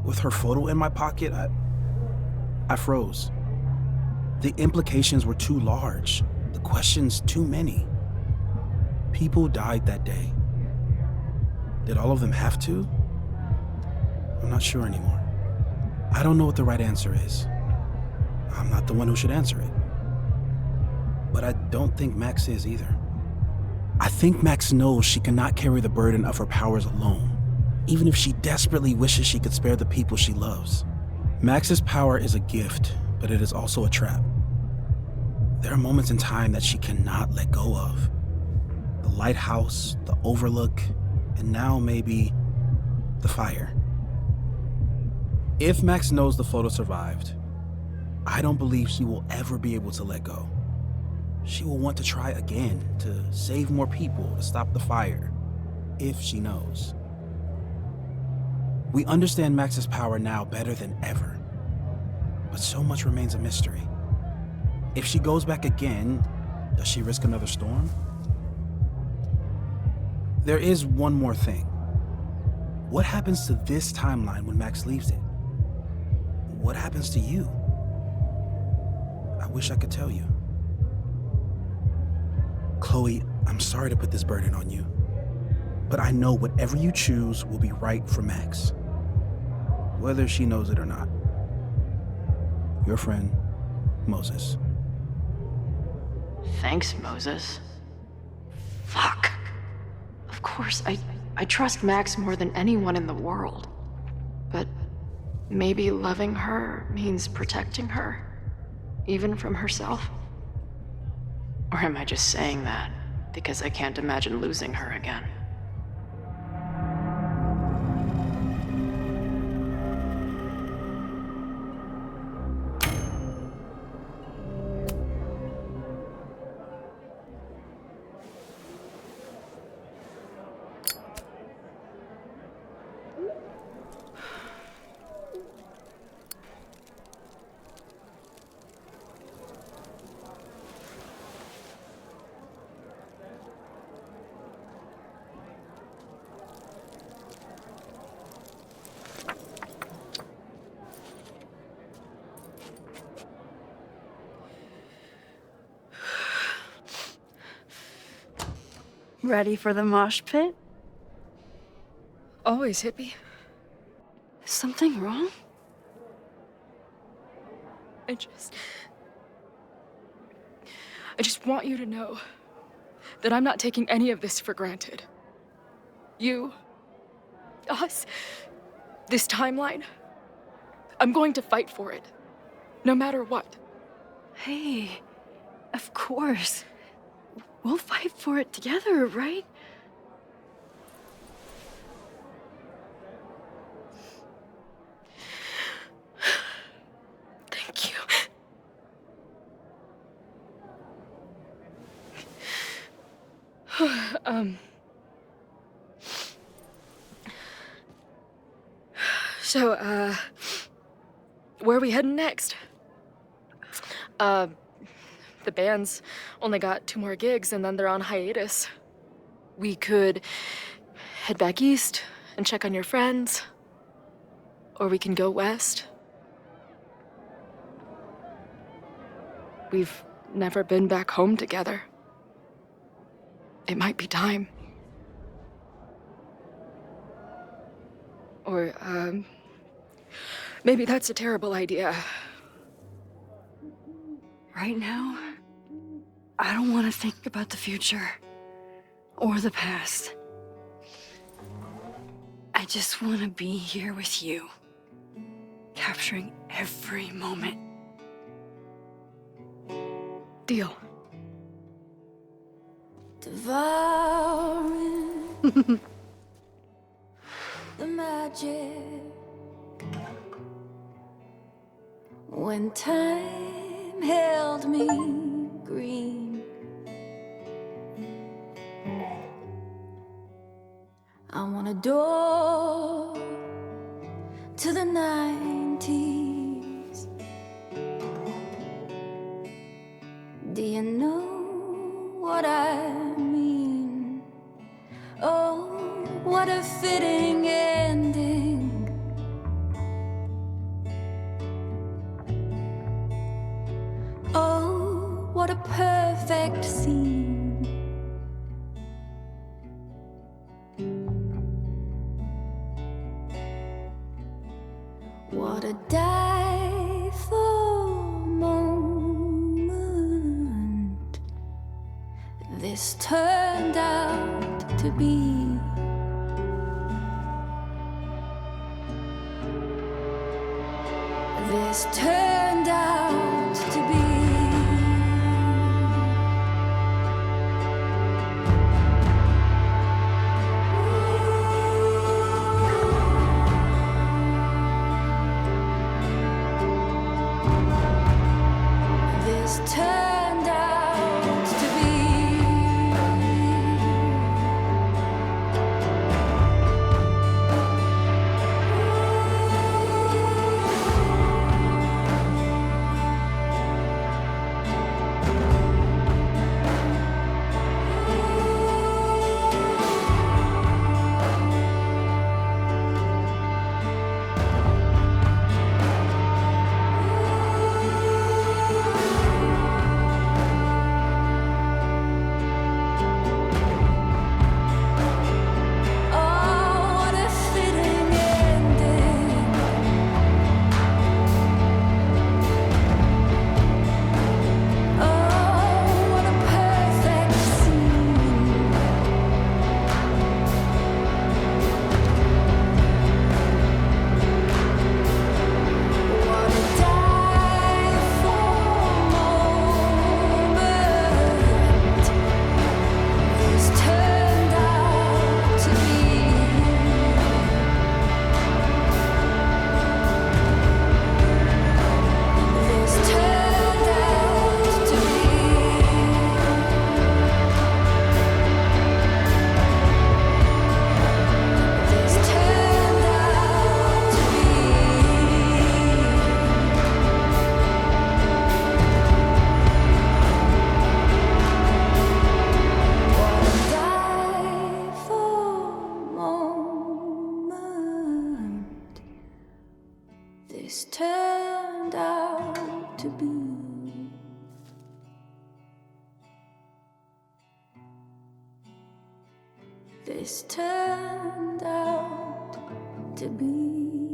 with her photo in my pocket, I froze. The implications were too large. The questions too many. People died that day. Did all of them have to? I'm not sure anymore. I don't know what the right answer is. I'm not the one who should answer it. But I don't think Max is either. I think Max knows she cannot carry the burden of her powers alone, even if she desperately wishes she could spare the people she loves. Max's power is a gift, but it is also a trap. There are moments in time that she cannot let go of. The lighthouse, the overlook, and now maybe The fire. If Max knows the photo survived, I don't believe she will ever be able to let go. She will want to try again, to save more people, to stop the fire, if she knows. We understand Max's power now better than ever, but so much remains a mystery. If she goes back again, does she risk another storm? There is one more thing. What happens to this timeline when Max leaves it? What happens to you? I wish I could tell you. Chloe, I'm sorry to put this burden on you, but I know whatever you choose will be right for Max, whether she knows it or not. Your friend, Moses. Thanks, Moses. Fuck. Of course, I trust Max more than anyone in the world. But maybe loving her means protecting her, even from herself? Or am I just saying that because I can't imagine losing her again? Ready for the mosh pit? Always, hippie. Is something wrong? I just want you to know that I'm not taking any of this for granted. You, us, this timeline, I'm going to fight for it, no matter what. Hey, of course. We'll fight for it together, right? Thank you. So, where are we heading next? The band's only got 2 more gigs and then they're on hiatus. We could head back east and check on your friends, or we can go west. We've never been back home together. It might be time. Or, maybe that's a terrible idea. Right now, I don't want to think about the future or the past. I just want to be here with you, capturing every moment. Deal. Devouring the magic when time held me green. I want a door to the 90s. Do you know what I mean? Oh, what a fitting ending. Oh, what a perfect scene. What a die for moment this turned out to be. This turned out to be. this turned out to be. This turned out to be.